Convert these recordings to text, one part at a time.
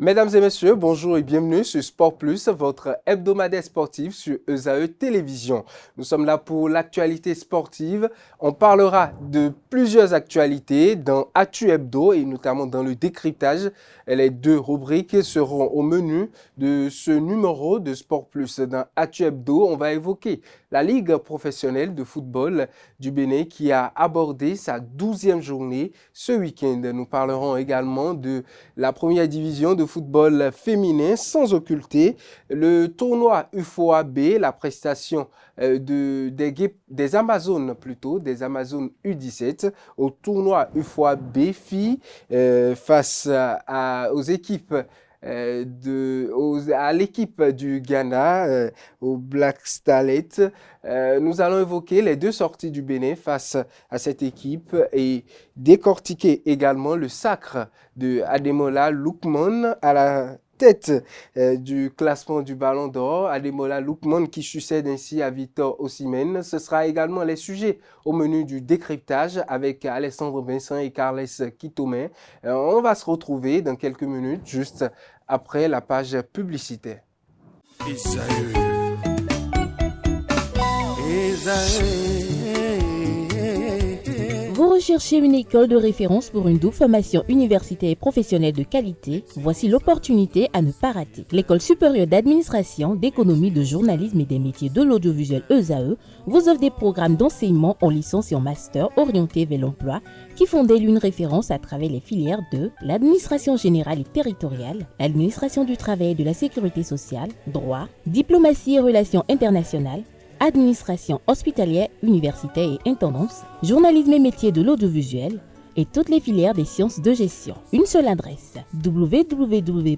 Mesdames et messieurs, bonjour et bienvenue sur Sport Plus, votre hebdomadaire sportif sur ESAE Télévision. Nous sommes là pour l'actualité sportive. On parlera de plusieurs actualités dans Actu Hebdo et notamment dans le décryptage. Les deux rubriques seront au menu de ce numéro de Sport Plus. Dans Actu Hebdo, on va évoquer la Ligue professionnelle de football du Bénin qui a abordé sa 12e journée ce week-end. Nous parlerons également de la première division de football féminin sans occulter le tournoi UFOAB, la prestation des Amazones des Amazones U17 au tournoi UFOAB filles face aux équipes à l'équipe du Ghana, au Black Starlet. Nous allons évoquer les deux sorties du Bénin face à cette équipe et décortiquer également le sacre de Ademola Lookman à la tête du classement du Ballon d'Or. Ademola Lookman qui succède ainsi à Victor Osimhen. Ce sera également les sujets au menu du décryptage avec Alessandre Vincent et Carles Kitome. On va se retrouver dans quelques minutes juste après la page publicitaire. Vous recherchez une école de référence pour une double formation universitaire et professionnelle de qualité? Voici l'opportunité à ne pas rater. L'École supérieure d'administration, d'économie, de journalisme et des métiers de l'audiovisuel ESAE vous offre des programmes d'enseignement en licence et en master orientés vers l'emploi qui font d'elle une référence à travers les filières de l'administration générale et territoriale, l'administration du travail et de la sécurité sociale, droit, diplomatie et relations internationales, administration hospitalière, universitaire et intendance, journalisme et métiers de l'audiovisuel et toutes les filières des sciences de gestion. Une seule adresse, www.esae.bj.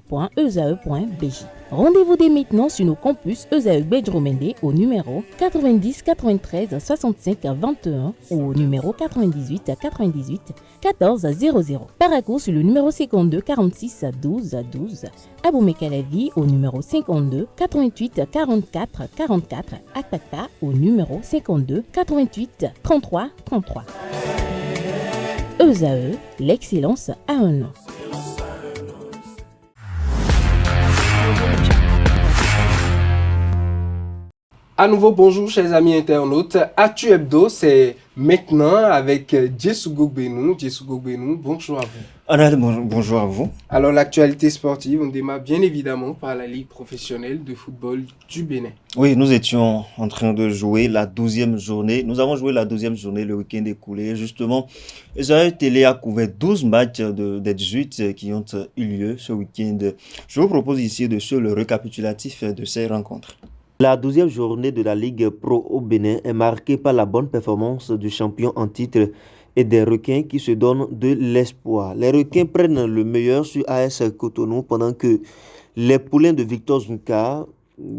Rendez-vous dès maintenant sur nos campus ESAE Bedromende au numéro 90 93 65 21 ou au numéro 98 98 14 00. Paracourt sur le numéro 52 46 12 12. Aboumé Kalavi au numéro 52 88 44 44. Akpaka au numéro 52 88 33 33. ESAE, l'excellence à un nom. À nouveau, bonjour chers amis internautes. Actu Hebdo, c'est maintenant avec Djessou Gogbenou. Djessou Gogbenou, bonjour à vous. Anal, bonjour à vous. Alors l'actualité sportive, on démarre bien évidemment par la Ligue professionnelle de football du Bénin. Oui, nous étions en train de jouer la 12e journée. Nous avons joué la 12e journée le week-end écoulé. Justement, ESAE Télé a couvert 12 matchs des 18 qui ont eu lieu ce week-end. Je vous propose ici de suivre le récapitulatif de ces rencontres. La 12e journée de la Ligue Pro au Bénin est marquée par la bonne performance du champion en titre et des requins qui se donnent de l'espoir. Les requins prennent le meilleur sur AS Cotonou pendant que les poulains de Victor Zunka,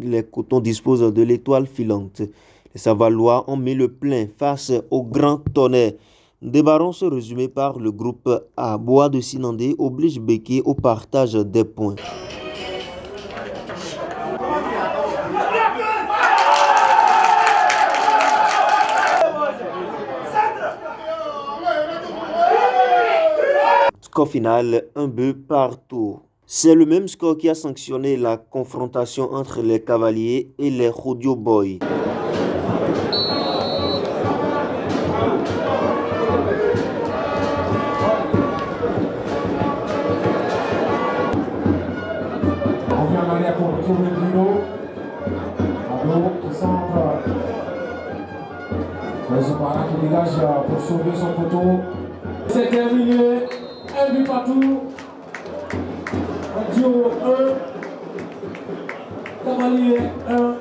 les Cotons disposent de l'étoile filante. Les Savalois ont mis le plein face au Grand Tonnerre. Des barons se résumés par le groupe A. Bois de Sinandé oblige Béké au partage des points. Score final, 1 but partout. C'est le même score qui a sanctionné la confrontation entre les Cavaliers et les Rodio Boys. On vient en arrière pour retrouver Bruno. Abdo qui centre. Zopara qui dégage pour sauver son poteau. C'est terminé. Un but partout. Radio 1. Cavalier 1.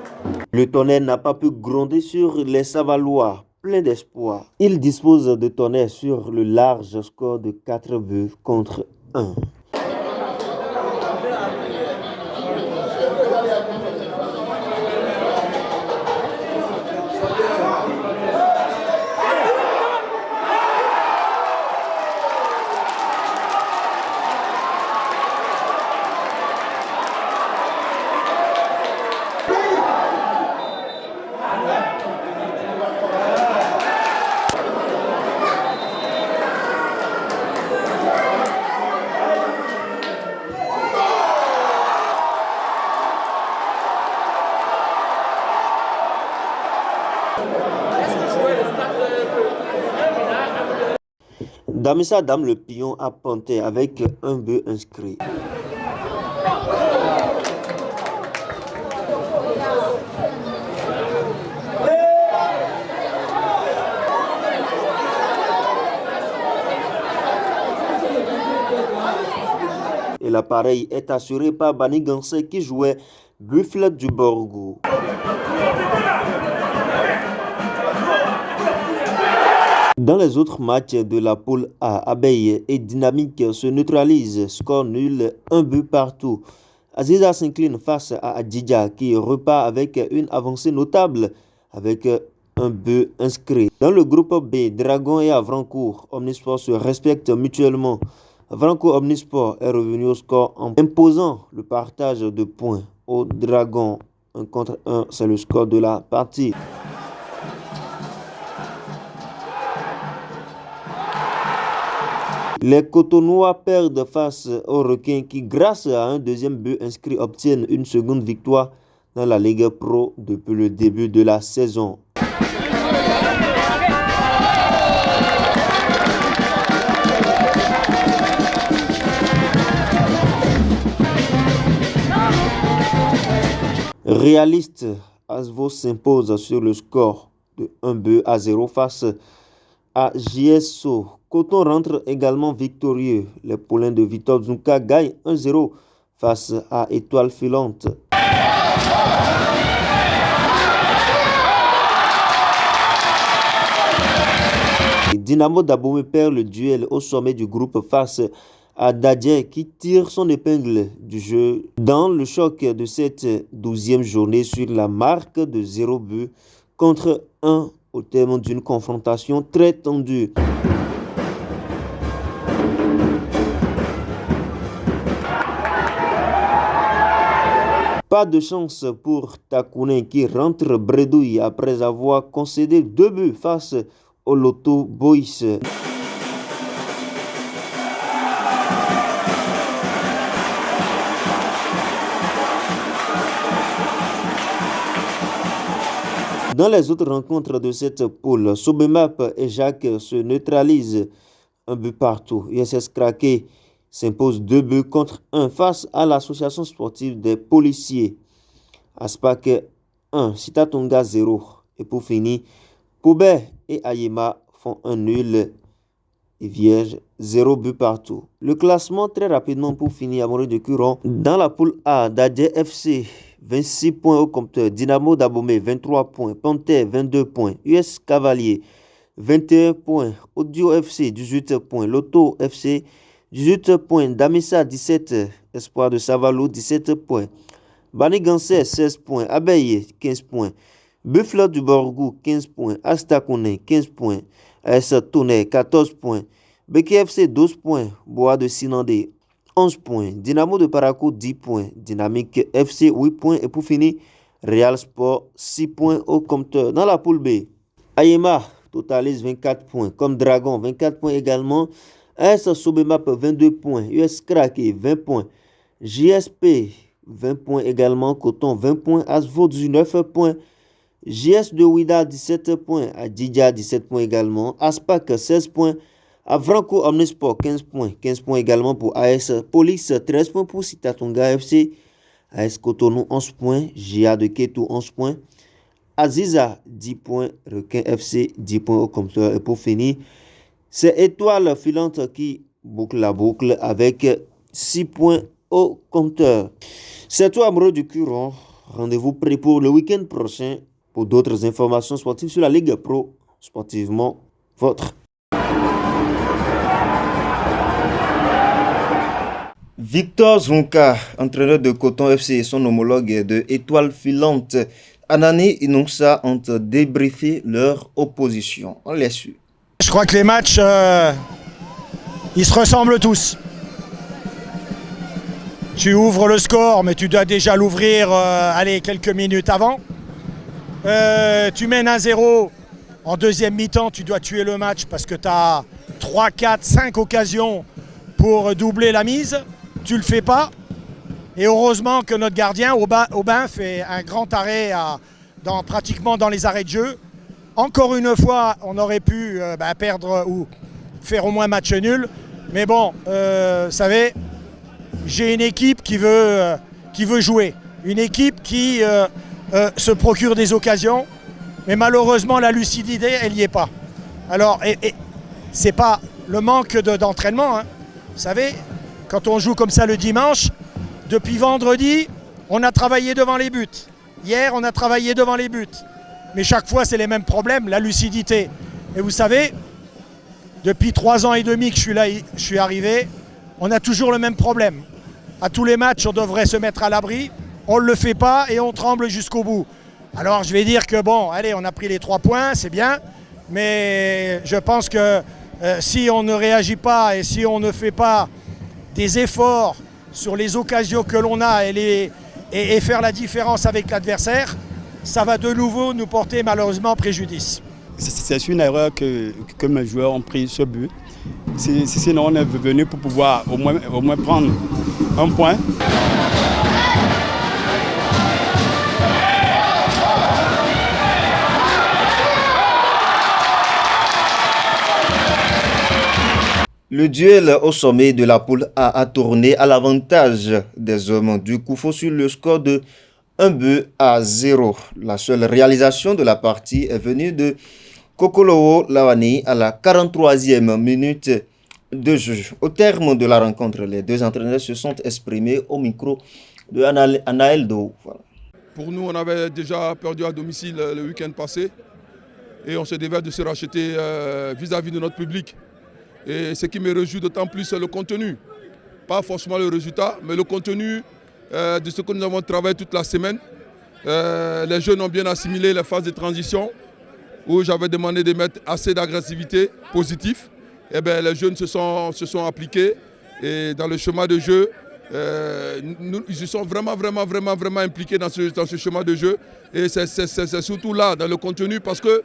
Le Tonnerre n'a pas pu gronder sur les Savalois, plein d'espoir. Il dispose de Tonnerre sur le large score de 4 buts contre 1. Damissa Dame le Pion a ponté avec un but inscrit. Et l'appareil est assuré par Bani Gansé qui jouait Buffle du Borgou. Dans les autres matchs de la poule A, Abeille et Dynamique se neutralisent, score nul, un but partout. Aziza s'incline face à Adidja qui repart avec une avancée notable avec un but inscrit. Dans le groupe B, Dragon et Avrancourt, Omnisport se respectent mutuellement. Avrancourt Omnisport est revenu au score en imposant le partage de points au Dragon. 1 contre 1, c'est le score de la partie. Les Cotonois perdent face aux Requins qui, grâce à un deuxième but inscrit, obtiennent une seconde victoire dans la Ligue Pro depuis le début de la saison. Réaliste, Asvo s'impose sur le score de 1-0 face à JSO. Coton rentre également victorieux. Les poulains de Victor Zunka gagnent 1-0 face à Étoile Filante. Dynamo d'Abomey perd le duel au sommet du groupe face à Dadje qui tire son épingle du jeu dans le choc de cette 12e journée sur la marque de 0 but contre 1 au terme d'une confrontation très tendue. Pas de chance pour Takounen qui rentre bredouille après avoir concédé 2 buts face au Lotto Boys. Dans les autres rencontres de cette poule, Sobemap et Jacques se neutralisent 1 but partout. USS Kraké s'impose 2 buts contre 1 face à l'association sportive des policiers. Aspak 1, Sitatonga 0. Et pour finir, Poubet et Ayema font un nul et vierge, 0 but partout. Le classement très rapidement pour finir à Maurice de Curon. Dans la poule A, Dadje FC 26 points au compteur, Dynamo d'Abomey 23 points, Panthère 22 points, US Cavalier 21 points, Audio FC 18 points, Lotto FC 18 points, Damissa 17, Espoir de Savalo 17 points, Bani Gansé 16 points, Abeille 15 points, Buffle du Borgou 15 points, Astakounen 15 points, AS Tonnerre 14 points, BKFC 12 points, Bois de Sinandé 11 points, Dynamo de Parakou 10 points, Dynamique FC 8 points et pour finir, Real Sport 6 points au compteur. Dans la poule B, Ayema totalise 24 points, comme Dragon 24 points également, AS Sobemap 22 points, US Kraké 20 points, JSP 20 points également, Coton 20 points, Asvo 19 points, JS de Ouida 17 points, Adidja 17 points également, Aspak 16 points, Avrancourt Omnisport 15 points également pour AS Police, 13 points pour Sitatonga FC, AS Cotonou 11 points, JA de Ketou 11 points, Aziza 10 points, Requin FC 10 points au compteur. Et pour finir, c'est Étoile Filante qui boucle la boucle avec 6 points au compteur. C'est tout amoureux du Curon. Rendez-vous prêt pour le week-end prochain pour d'autres informations sportives sur la Ligue Pro. Sportivement, votre. Victor Zonka, entraîneur de Coton FC et son homologue de Étoile Filante, Anani Inoussa ont débriefé leur opposition. On les suit. Je crois que les matchs, ils se ressemblent tous. Tu ouvres le score, mais tu dois déjà l'ouvrir quelques minutes avant. Tu mènes 1-0. En deuxième mi-temps, tu dois tuer le match parce que tu as 3, 4, 5 occasions pour doubler la mise. Tu ne le fais pas. Et heureusement que notre gardien, Aubin, fait un grand arrêt pratiquement dans les arrêts de jeu. Encore une fois, on aurait pu perdre ou faire au moins match nul. Mais bon, vous savez, j'ai une équipe qui veut jouer. Une équipe qui se procure des occasions. Mais malheureusement, la lucidité, elle n'y est pas. Alors, c'est pas le manque d'entraînement. Hein. Vous savez, quand on joue comme ça le dimanche, depuis vendredi, on a travaillé devant les buts. Hier, on a travaillé devant les buts. Mais chaque fois, c'est les mêmes problèmes, la lucidité. Et vous savez, depuis 3 ans et demi que je suis là, je suis arrivé, on a toujours le même problème. À tous les matchs, on devrait se mettre à l'abri. On ne le fait pas et on tremble jusqu'au bout. Alors, je vais dire que bon, allez, on a pris les 3 points, c'est bien. Mais je pense que si on ne réagit pas et si on ne fait pas des efforts sur les occasions que l'on a et faire la différence avec l'adversaire, ça va de nouveau nous porter malheureusement préjudice. C'est une erreur que mes joueurs ont pris ce but. Sinon, on est venu pour pouvoir au moins prendre un point. Le duel au sommet de la poule A a tourné à l'avantage des hommes du Koufo sur le score de 1-0. La seule réalisation de la partie est venue de Kokolowo Lawani à la 43e minute de jeu. Au terme de la rencontre, les deux entraîneurs se sont exprimés au micro de Anaël Do. Voilà. Pour nous, on avait déjà perdu à domicile le week-end passé et on se devait de se racheter vis-à-vis de notre public. Et ce qui me réjouit d'autant plus, c'est le contenu. Pas forcément le résultat, mais le contenu de ce que nous avons travaillé toute la semaine. Les jeunes ont bien assimilé les phases de transition où j'avais demandé de mettre assez d'agressivité positive. Et bien, les jeunes se sont appliqués et dans le chemin de jeu, ils se sont vraiment impliqués dans ce chemin de jeu. Et c'est surtout là, dans le contenu, parce que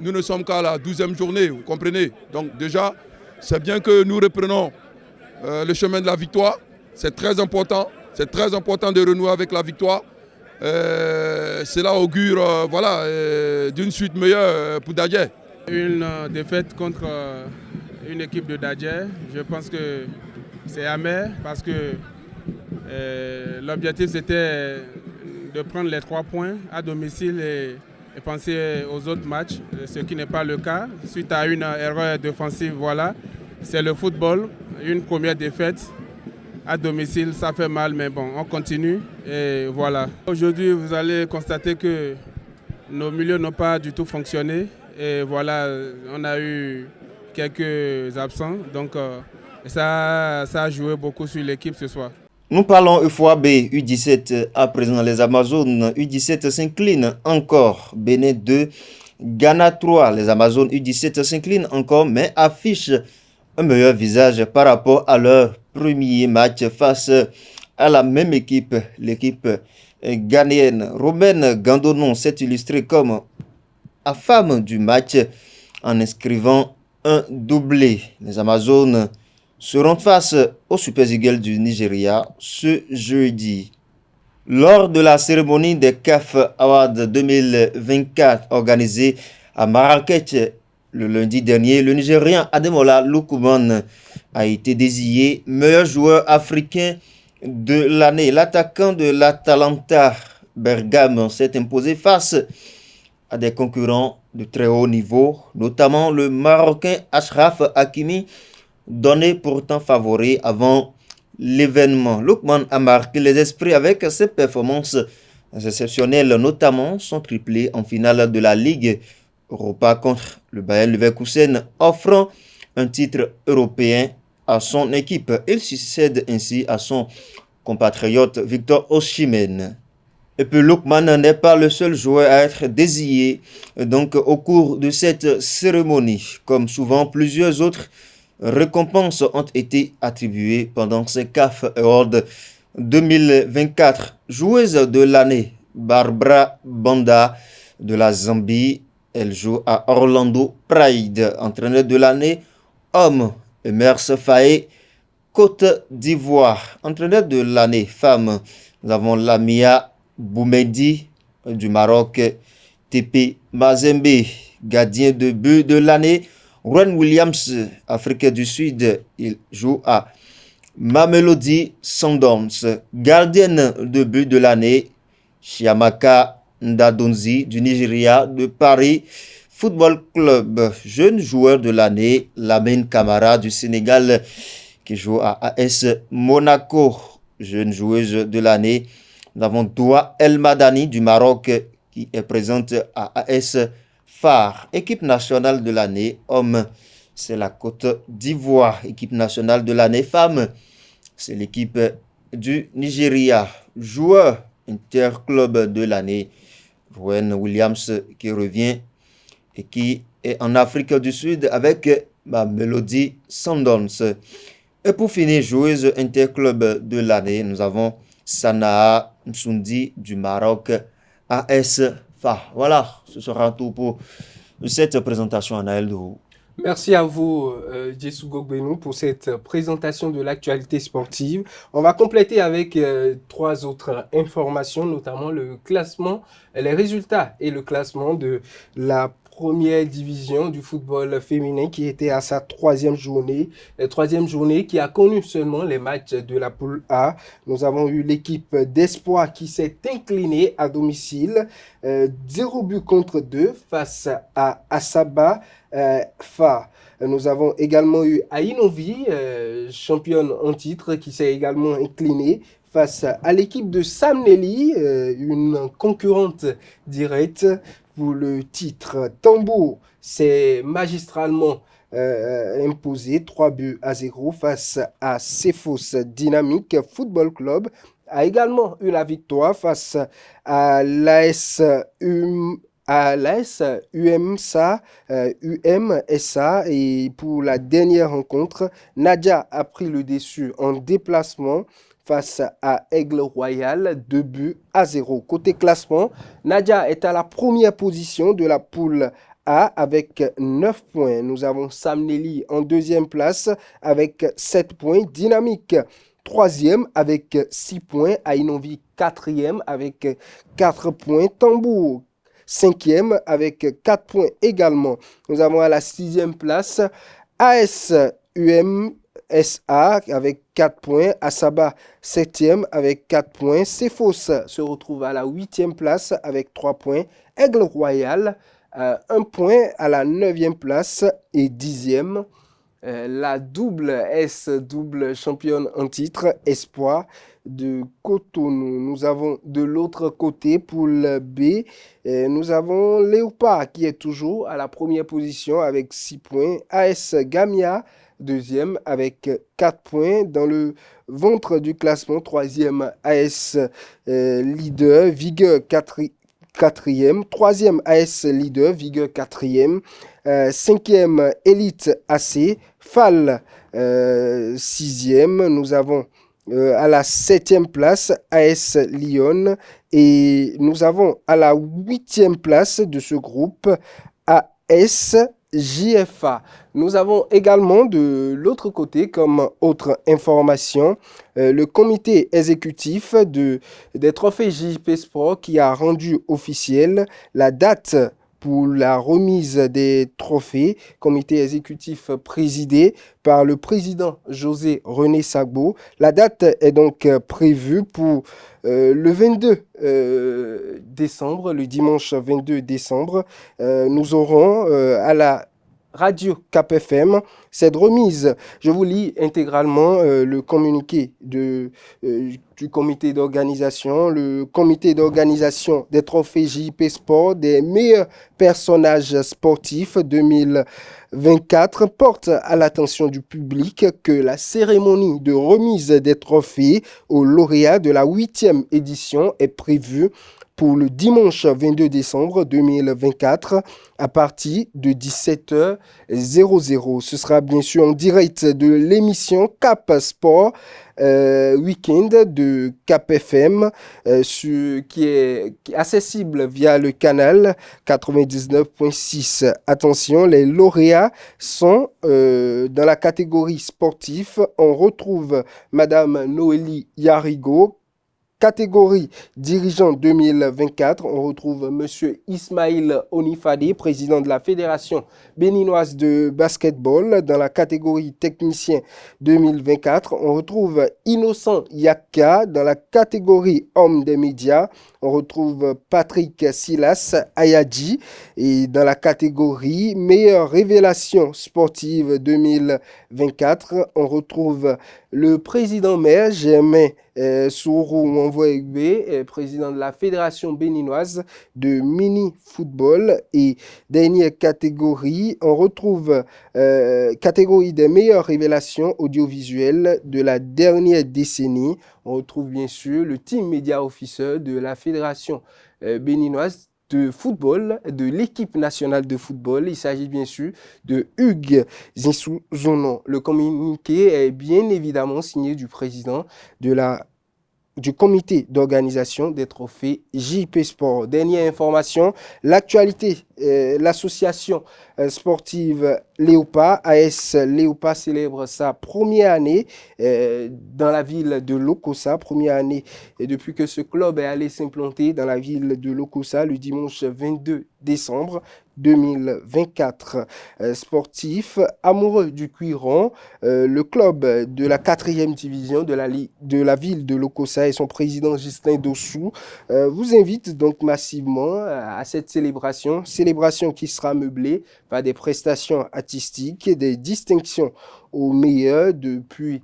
nous ne sommes qu'à la 12e journée, vous comprenez. Donc déjà, c'est bien que nous reprenons le chemin de la victoire. C'est très important de renouer avec la victoire. Cela augure d'une suite meilleure pour Dadje. Une défaite contre une équipe de Dadje, je pense que c'est amer parce que l'objectif c'était de prendre les 3 points à domicile et penser aux autres matchs, ce qui n'est pas le cas. Suite à une erreur défensive, voilà, c'est le football, une première défaite à domicile, ça fait mal, mais bon, on continue et voilà. Aujourd'hui, vous allez constater que nos milieux n'ont pas du tout fonctionné et voilà, on a eu quelques absents, donc ça a joué beaucoup sur l'équipe ce soir. Nous parlons UFOAB U17 à présent. Les Amazones U17 s'inclinent encore. Bénin 2, Ghana 3. Les Amazones U17 s'inclinent encore mais affichent un meilleur visage par rapport à leur premier match face à la même équipe, l'équipe ghanéenne. Romaine Gandonon s'est illustrée comme la femme du match en inscrivant un doublé. Les Amazones seront face aux Super Eagles du Nigeria ce jeudi. Lors de la cérémonie des CAF Awards 2024 organisée à Marrakech le lundi dernier, le Nigérian Ademola Lookman a été désigné meilleur joueur africain de l'année. L'attaquant de l'Atalanta Bergame s'est imposé face à des concurrents de très haut niveau, notamment le Marocain Achraf Hakimi, donné pourtant favori avant l'événement. Lookman a marqué les esprits avec ses performances exceptionnelles, notamment son triplé en finale de la Ligue Europa contre le Bayer Leverkusen, offrant un titre européen à son équipe. Il succède ainsi à son compatriote Victor Osimhen. Et puis Lookman n'est pas le seul joueur à être désigné donc au cours de cette cérémonie. Comme souvent, plusieurs autres récompenses ont été attribuées pendant ces CAF Awards 2024. Joueuse de l'année, Barbara Banda de la Zambie. Elle joue à Orlando Pride. Entraîneur de l'année, homme, Emers Faye, Côte d'Ivoire. Entraîneur de l'année, femme, nous avons Lamia Boumedi du Maroc. TP Mazembe, gardien de but de l'année, Rowan Williams, Afrique du Sud, il joue à Mamelodi Sundowns. Gardienne de but de l'année, Chiamaka Ndadonzi du Nigeria de Paris Football Club. Jeune joueur de l'année, Lamine Camara du Sénégal qui joue à AS Monaco. Jeune joueuse de l'année, nous avons Doua El Madani du Maroc qui est présente à AS Phare. Équipe nationale de l'année, homme, c'est la Côte d'Ivoire. Équipe nationale de l'année, femme, c'est l'équipe du Nigeria. Joueur interclub de l'année, Rowan Williams qui revient et qui est en Afrique du Sud avec Mamelodi Sundowns. Et pour finir, joueuse interclub de l'année, nous avons Sanaa Msundi du Maroc, AS Phare. Voilà, ce sera tout pour cette présentation, Anaël Dourou. Merci à vous, Jessou Gogbenou, pour cette présentation de l'actualité sportive. On va compléter avec 3 autres informations, notamment le classement, les résultats et le classement de la première division du football féminin qui était à sa 3e journée. La 3e journée qui a connu seulement les matchs de la poule A. Nous avons eu l'équipe d'Espoir qui s'est inclinée à domicile, 0 but contre 2 face à Asaba Fa. Nous avons également eu Ainovi, championne en titre, qui s'est également inclinée face à l'équipe de Samneli, une concurrente directe pour le titre. Tambour s'est magistralement imposé 3-0 face à Cephos Dynamique Football Club. A également eu la victoire face à l'AS UMSA, et pour la dernière rencontre, Nadia a pris le dessus en déplacement face à Aigle Royal, 2-0. Côté classement, Nadia est à la première position de la poule A avec 9 points. Nous avons Samneli en 2e place avec 7 points. Dynamique 3e avec 6 points. Ainovi 4e avec 4 points. Tambour 5e avec 4 points également. Nous avons à la 6e place AS UMSA avec 4 points. Asaba 7e avec 4 points. Cephos se retrouve à la 8e place avec 3 points. Aigle Royal 1 point à la 9e place et 10e. La double championne en titre, Espoir de Cotonou. Nous avons de l'autre côté, poule B, nous avons Léopard qui est toujours à la première position avec 6 points. AS Gamia, 2e avec 4 points. Dans le ventre du classement, 3e AS Leader, Vigueur 4e. 3e AS Leader, Vigueur 4e. 5e Elite AC, FAL 6e. Nous avons à la 7e place AS Lyon et nous avons à la 8e place de ce groupe AS JFA. Nous avons également de l'autre côté, comme autre information, le comité exécutif des trophées JP Sport qui a rendu officielle la date pour la remise des trophées, comité exécutif présidé par le président José René Sagbo. La date est donc prévue pour le 22 décembre, le dimanche 22 décembre. Nous aurons à la Radio Cap FM cette remise. Je vous lis intégralement le communiqué du comité d'organisation. Le comité d'organisation des trophées JP Sport des meilleurs personnages sportifs 2024 porte à l'attention du public que la cérémonie de remise des trophées aux lauréats de la 8e édition est prévue pour le dimanche 22 décembre 2024 à partir de 17h00. Ce sera bien sûr en direct de l'émission Cap Sport Weekend de Cap FM qui est accessible via le canal 99.6. Attention, les lauréats sont dans la catégorie sportif. On retrouve Madame Noélie Yarigo, catégorie dirigeant 2024, on retrouve M. Ismail Onifade, président de la Fédération béninoise de basketball. Dans la catégorie technicien 2024, on retrouve Innocent Yaka. Dans la catégorie homme des médias, on retrouve Patrick Silas Ayadji. Et dans la catégorie meilleure révélation sportive 2024, on retrouve le président maire Germain Sourou Mwenvoegbe, président de la Fédération béninoise de mini-football. Et dernière catégorie, on retrouve catégorie des meilleures révélations audiovisuelles de la dernière décennie. On retrouve bien sûr le team media officer de la Fédération béninoise de football, de l'équipe nationale de football. Il s'agit bien sûr de Hugues Zinsouzono. Le communiqué est bien évidemment signé du président du comité d'organisation des trophées JP Sport. Dernière information, l'actualité, l'association sportive Léopa, AS Léopa célèbre sa première année dans la ville de Lokossa, première année depuis que ce club est allé s'implanter dans la ville de Lokossa le dimanche 22 décembre 2024. Sportif, amoureux du cuiron, le club de la 4e division de la ville de Lokossa et son président Justin Dossou vous invite donc massivement à cette célébration qui sera meublée par des prestations artistiques et des distinctions au meilleur depuis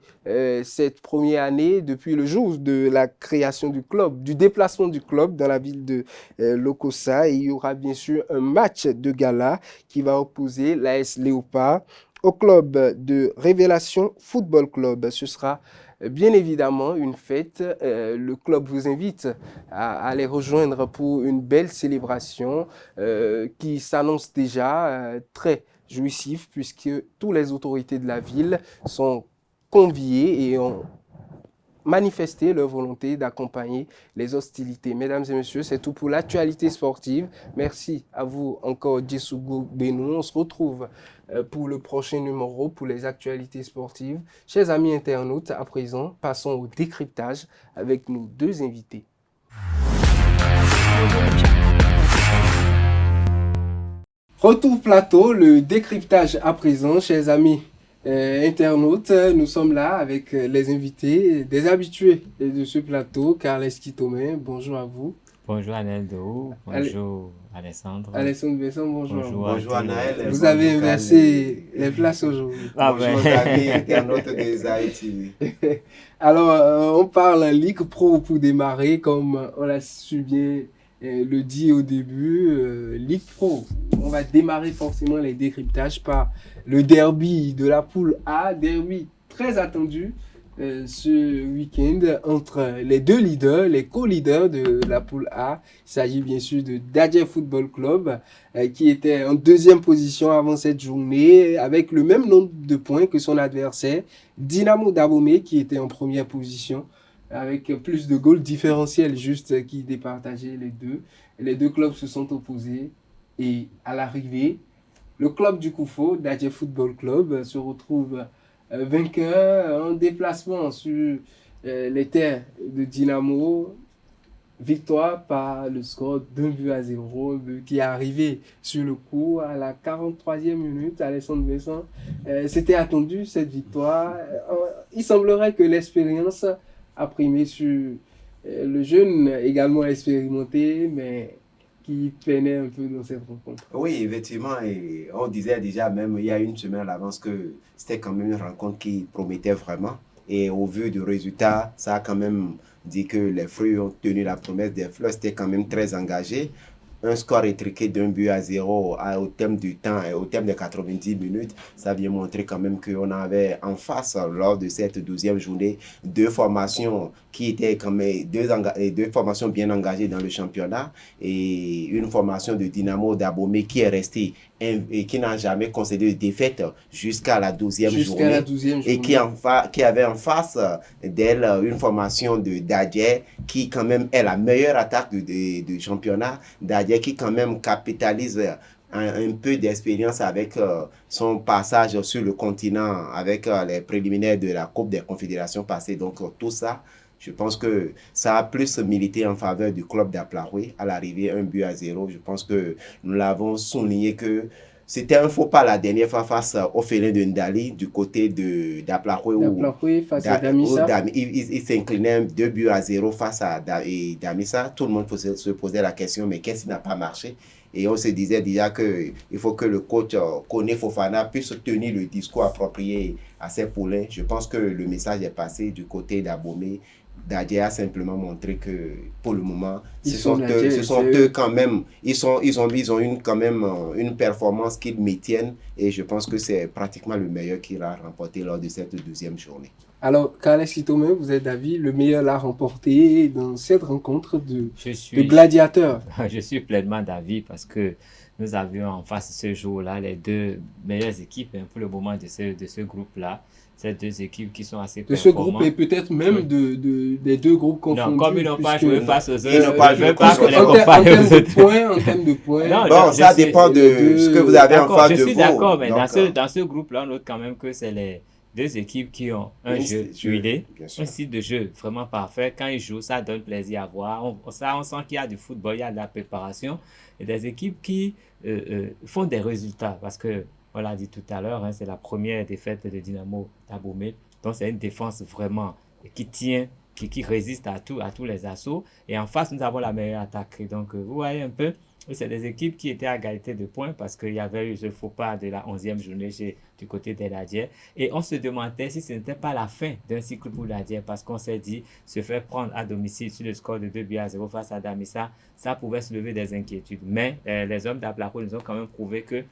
cette première année, depuis le jour de la création du club, du déplacement du club dans la ville de Lokossa. Et il y aura bien sûr un match de gala qui va opposer l'AS Léopard au club de Révélation Football Club. Ce sera bien évidemment une fête. Le club vous invite à les rejoindre pour une belle célébration qui s'annonce déjà très jouissif puisque toutes les autorités de la ville sont conviées et ont manifesté leur volonté d'accompagner les hostilités. Mesdames et messieurs, c'est tout pour l'actualité sportive. Merci à vous encore, Djessougou Benou. On se retrouve pour le prochain numéro pour les actualités sportives. Chers amis internautes, à présent, passons au décryptage avec nos deux invités. Retour plateau, le décryptage à présent, chers amis internautes. Nous sommes là avec les invités, des habitués de ce plateau. Carles Kitomen, bonjour à vous. Bonjour Aneldo, bonjour Alessandre. Alessandre Besson, bonjour. Bonjour Anaël. Vous avez inversé les places aujourd'hui. Bonjour amis internautes de Zaï TV. Alors, on parle Ligue Pro pour démarrer, comme on l'a su bien le dit au début, Ligue Pro. On va démarrer forcément les décryptages par le derby de la poule A, derby très attendu ce week-end entre les deux leaders, les co-leaders de la poule A. Il s'agit bien sûr de Dadje Football Club qui était en deuxième position avant cette journée avec le même nombre de points que son adversaire, Dynamo d'Abomey, qui était en première position avec plus de goals différentiels juste qui départageaient les deux. Les deux clubs se sont opposés et à l'arrivée, le club du Koufo, Dadje Football Club, se retrouve vainqueur en déplacement sur les terres de Dynamo. Victoire par le score d'1-0 qui est arrivé sur le coup à la 43e minute. Alessandre Besson, c'était attendu cette victoire. Il semblerait que l'expérience a primé sur le jeune également expérimenté, mais qui peinait un peu dans cette rencontre. Oui, effectivement, et on disait déjà même il y a une semaine à l'avance que c'était quand même une rencontre qui promettait vraiment. Et au vu du résultat, ça a quand même dit que les fruits ont tenu la promesse des fleurs. C'était quand même très engagé. Un score étriqué d'1-0 au terme du temps et au terme des 90 minutes, ça vient montrer quand même qu'on avait en face, lors de cette 12e journée, deux formations qui étaient quand même deux formations bien engagées dans le championnat et une formation de Dynamo d'Abomey qui est restée et qui n'a jamais concédé de défaite jusqu'à la 12e journée. Et qui avait en face d'elle une formation de Dadje qui quand même est la meilleure attaque du championnat. Dadje qui quand même capitalise un peu d'expérience avec son passage sur le continent, avec les préliminaires de la Coupe des Confédérations passées. Donc tout ça Je pense que ça a plus milité en faveur du club d'Aplaroué. À l'arrivée, 1-0. Je pense que nous l'avons souligné que c'était un faux pas la dernière fois face au Félin de Ndali du côté d'Aplaroué. D'Aplaroué face à Damissa. Il s'inclinait 2-0 face à Damissa. Tout le monde se posait la question, mais qu'est-ce qui n'a pas marché? Et on se disait déjà qu'il faut que le coach Koné Fofana puisse tenir le discours approprié à ses poulains. Je pense que le message est passé du côté d'Abomey. Dadje a simplement montré que pour le moment, ce sont eux quand même, ils ont quand même une performance qu'ils maintiennent et je pense que c'est pratiquement le meilleur qu'il a remporté lors de cette deuxième journée. Alors, Carles Sitome, vous êtes d'avis, le meilleur l'a remporté dans cette rencontre de gladiateurs? Je suis pleinement d'avis parce que nous avions en face ce jour-là les deux meilleures équipes pour le moment de ce groupe-là. Ces deux équipes qui sont assez performantes. De ce groupe et peut-être même des deux groupes confondus. Non, comme ils n'ont pas joué face aux autres, ils n'ont pas joué face aux autres. En termes de points. Bon, ça dépend de ce que vous avez en face de vous. Je suis d'accord, mais dans ce groupe-là, on note quand même que c'est les deux équipes qui ont un jeu huilé, un style de jeu vraiment parfait. Quand ils jouent, ça donne plaisir à voir. On sent qu'il y a du football, il y a de la préparation. Et des équipes qui font des résultats parce que on l'a dit tout à l'heure, c'est la première défaite de Dynamo d'Abomey. Donc, c'est une défense vraiment qui tient, qui résiste à tous les assauts. Et en face, nous avons la meilleure attaque. Donc, vous voyez un peu, c'est des équipes qui étaient à égalité de points parce qu'il y avait eu ce faux pas de la 11e journée du côté des Ladiers. Et on se demandait si ce n'était pas la fin d'un cycle pour Ladiers parce qu'on s'est dit se faire prendre à domicile sur le score de 2-0 face à Damissa, ça pouvait soulever des inquiétudes. Mais les hommes d'Aplaco nous ont quand même prouvé que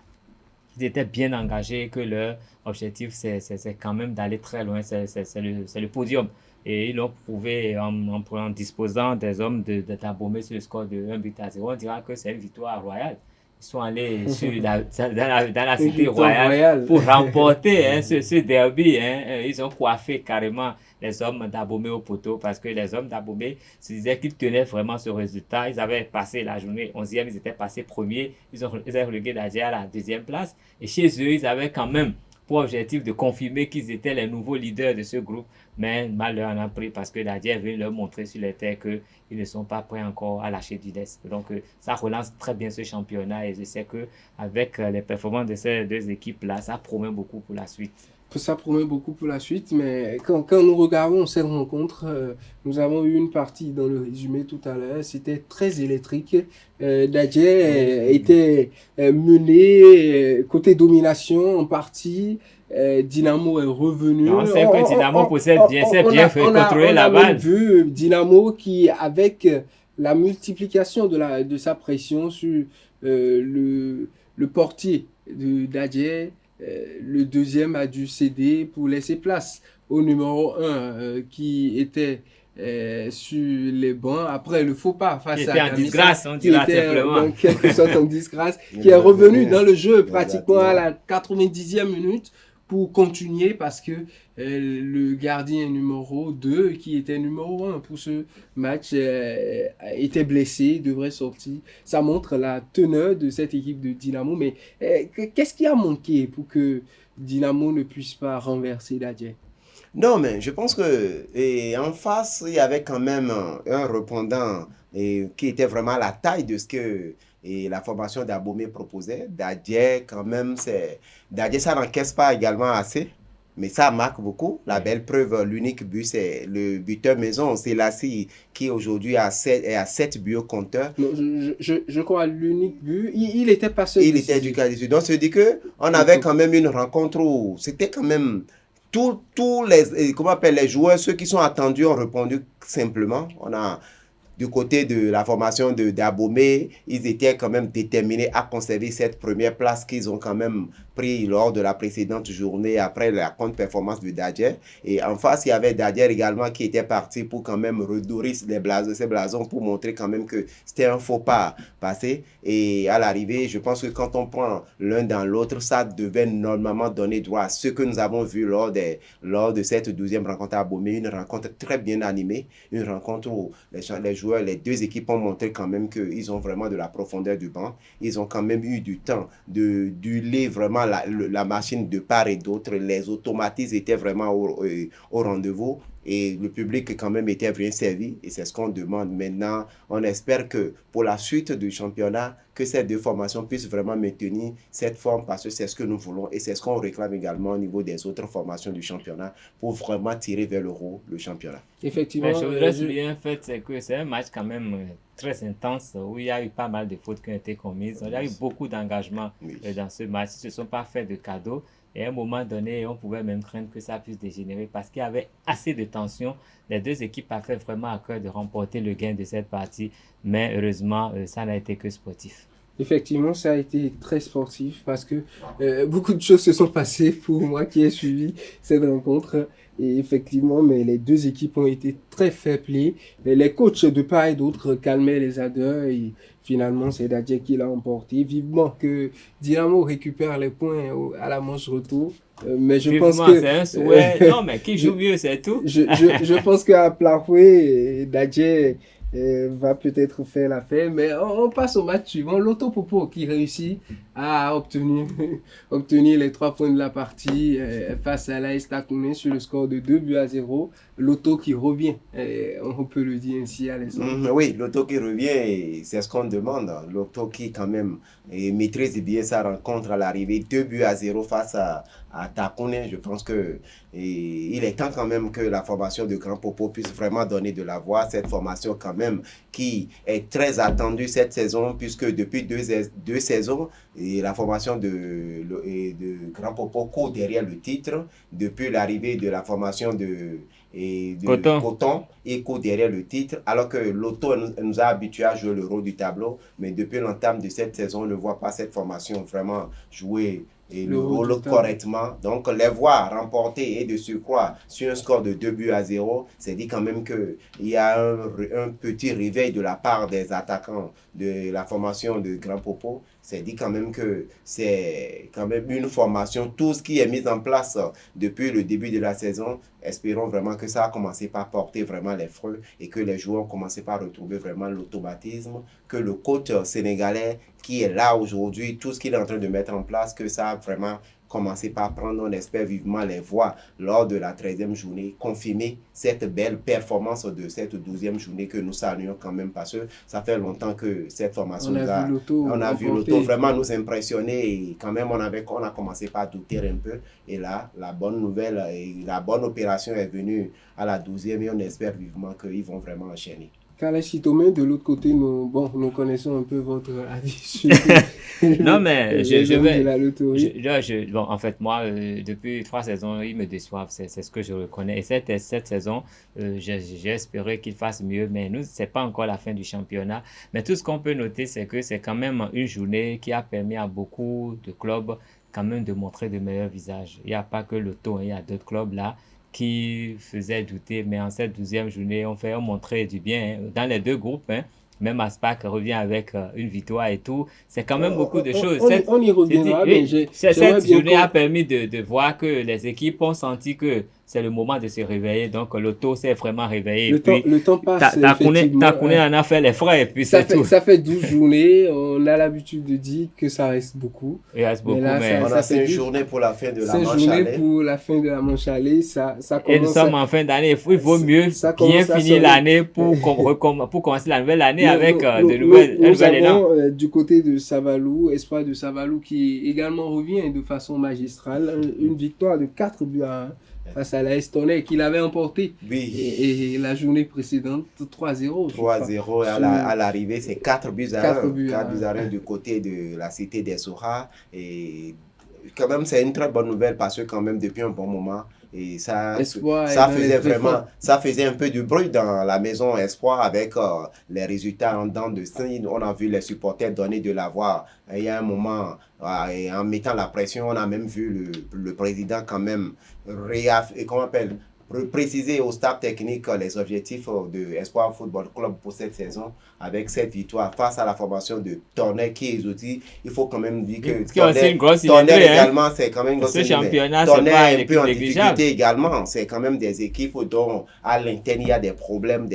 ils étaient bien engagés et que leur objectif, c'est quand même d'aller très loin, c'est le podium. Et ils l'ont prouvé en disposant des hommes d'Abomey sur le score de 1-0. On dira que c'est une victoire royale. Ils sont allés dans la cité royale pour remporter ce derby. Ils ont coiffé carrément les hommes d'Abomey au poteau parce que les hommes d'Abomey se disaient qu'ils tenaient vraiment ce résultat. Ils avaient passé la journée 11e, ils étaient passés premiers. Ils avaient relégué Dadje à la 2e place. Et chez eux, ils avaient quand même pour objectif de confirmer qu'ils étaient les nouveaux leaders de ce groupe. Mais mal leur en a pris parce que Dadje veut leur montrer sur les terres qu'ils ne sont pas prêts encore à lâcher du lest. Donc ça relance très bien ce championnat et je sais qu'avec les performances de ces deux équipes-là, ça promet beaucoup pour la suite. Ça promet beaucoup pour la suite, mais quand nous regardons cette rencontre, nous avons eu une partie dans le résumé tout à l'heure, c'était très électrique. Dadje était mené côté domination en partie. Dynamo est revenu. On sait que Dynamo possède bien, c'est bien fait contrôler la balle. On a vu Dynamo qui, avec la multiplication de sa pression sur le portier de Dadje, le deuxième a dû céder pour laisser place au numéro 1 qui était sur les bancs après le faux pas face à en disgrâce, on dira simplement. En quelque sorte en disgrâce, qui est revenu dans le jeu pratiquement à la 90e minute pour continuer parce que le gardien numéro 2 qui était numéro 1 pour ce match était blessé, devrait sortir. Ça montre la teneur de cette équipe de Dynamo, mais qu'est-ce qui a manqué pour que Dynamo ne puisse pas renverser Dadje? Non, mais je pense que en face, il y avait quand même un répondant qui était vraiment à la taille de ce que la formation d'Abomey proposait. Dadje, quand même, Dadje, ça n'encaisse pas également assez, mais ça marque beaucoup. La belle preuve, l'unique but, c'est le buteur maison, c'est Lassi, qui aujourd'hui est à 7 buts au compteur. Non, je crois l'unique but, il était passé. Il était du cas du. Donc, ça veut dire qu'on avait quand même une rencontre où c'était quand même tous les joueurs, ceux qui sont attendus ont répondu simplement. On a du côté de la formation d'Abomey, ils étaient quand même déterminés à conserver cette première place qu'ils ont quand même pris lors de la précédente journée après la contre-performance de Dadje. Et en face, il y avait Dadje également qui était parti pour quand même redorer ces blasons pour montrer quand même que c'était un faux pas passé. Et à l'arrivée, je pense que quand on prend l'un dans l'autre, ça devait normalement donner droit à ce que nous avons vu lors de cette 12e rencontre à Abomey, une rencontre très bien animée, une rencontre où les joueurs, les deux équipes ont montré quand même qu'ils ont vraiment de la profondeur du banc. Ils ont quand même eu du temps d'huiler vraiment la machine de part et d'autre. Les automatismes étaient vraiment au rendez-vous. et le public quand même était bien servi et c'est ce qu'on demande. Maintenant, on espère que pour la suite du championnat, que ces deux formations puissent vraiment maintenir cette forme parce que c'est ce que nous voulons et c'est ce qu'on réclame également au niveau des autres formations du championnat pour vraiment tirer vers le haut le championnat. Effectivement. Je voudrais souligner un fait, c'est que c'est un match quand même très intense où il y a eu pas mal de fautes qui ont été commises. Il y a eu beaucoup d'engagement dans ce match. Ils ne se sont pas fait de cadeaux. Et à un moment donné, on pouvait même craindre que ça puisse dégénérer parce qu'il y avait assez de tension. Les deux équipes avaient vraiment à cœur de remporter le gain de cette partie. Mais heureusement, ça n'a été que sportif. Effectivement, ça a été très sportif parce que beaucoup de choses se sont passées pour moi qui ai suivi cette rencontre. Et effectivement, mais les deux équipes ont été très fair-play. Les coachs de part et d'autre calmaient les adeurs et finalement, c'est Dadje qui l'a emporté. Vivement que Dynamo récupère les points à la manche retour. Mais je pense que c'est un souhait. Non, mais qui joue mieux, c'est tout. Je pense qu'à Plahoué, Dadje va peut-être faire l'affaire, mais on passe au match suivant. Lotto Popo qui réussit à obtenir les 3 points de la partie face à l'AS Takouné sur le score de 2-0. Lotto qui revient, on peut le dire ainsi, Alessandro. Oui, Lotto qui revient, c'est ce qu'on demande. Lotto qui quand même maîtrise bien sa rencontre à l'arrivée, 2-0 face à Takouné. Je pense que il est temps quand même que la formation de Grand Popo puisse vraiment donner de la voix. Cette formation quand même qui est très attendue cette saison puisque depuis deux saisons, et la formation de Grand Popo court derrière le titre. Depuis l'arrivée de la formation de Coton, il court derrière le titre, alors que Lotto nous a habitués à jouer le rôle du tableau. Mais depuis l'entame de cette saison, on ne voit pas cette formation vraiment jouer le rôle correctement. Donc, les voir remporter et de surcroît sur un score de 2-0, c'est dit quand même qu'il y a un petit réveil de la part des attaquants de la formation de Grand Popo. C'est dit quand même que c'est quand même une formation, tout ce qui est mis en place depuis le début de la saison. Espérons vraiment que ça a commencé par porter vraiment les fruits et que les joueurs ont commencé par retrouver vraiment l'automatisme, que le coach sénégalais qui est là aujourd'hui, tout ce qu'il est en train de mettre en place, que ça a vraiment commencé par prendre, on espère vivement les voix lors de la 13e journée, confirmer cette belle performance de cette 12e journée que nous saluons quand même parce que ça fait longtemps que cette formation on a vu Lotto vraiment nous impressionner et quand même on a commencé par douter un peu et là la bonne nouvelle et la bonne opération est venue à la 12e et on espère vivement qu'ils vont vraiment enchaîner. Kalashi Tomé, de l'autre côté, nous connaissons un peu votre avis sur non, mais de la loterie. En fait, moi, depuis 3 saisons, ils me déçoivent. C'est ce que je reconnais. Et cette saison, j'ai espéré qu'ils fassent mieux. Mais nous, ce n'est pas encore la fin du championnat. Mais tout ce qu'on peut noter, c'est que c'est quand même une journée qui a permis à beaucoup de clubs quand même de montrer de meilleurs visages. Il n'y a pas que Lotto, il y a d'autres clubs là qui faisaient douter, mais en cette 12e journée, on montrait du bien dans les deux groupes. Même Aspac revient avec une victoire et tout. C'est quand même beaucoup de choses. On y reviendra. Cette journée a permis de voir que les équipes ont senti que c'est le moment de se réveiller. Donc, Lotto s'est vraiment réveillé. Le temps passe. Takouné en a fait les frais et puis c'est tout. Ça fait 12 journées. On a l'habitude de dire que ça reste beaucoup. Il reste beaucoup, mais on a fait une journée pour la fin de la manche allée. Pour la fin de la manche allée. Ça et nous sommes en fin d'année. Il vaut mieux bien finir l'année pour commencer la nouvelle année avec de nouvelles éléments. Du côté de Savalou, Espoir de Savalou qui également revient de façon magistrale. Une victoire de 4-1 face à la Estonais qu'il avait emporté et la journée précédente 3-0. 3-0 à l'arrivée, c'est 4-1 du côté de la cité des Soras. Et quand même, c'est une très bonne nouvelle parce que quand même, depuis un bon moment, et ça faisait un peu de bruit dans la maison Espoir avec les résultats en dents de scie. On a vu les supporters donner de la voix. Il y a un moment, en mettant la pression, on a même vu le président quand même préciser au staff technique les objectifs de Espoir Football Club pour cette saison avec cette victoire face à la formation de Tonnerre qui est aussi, il faut quand même dire que Tonnerre également c'est quand même une grosse championnat, Tonnerre est un peu en difficulté également, c'est quand même des équipes dont à l'interne il y a des problèmes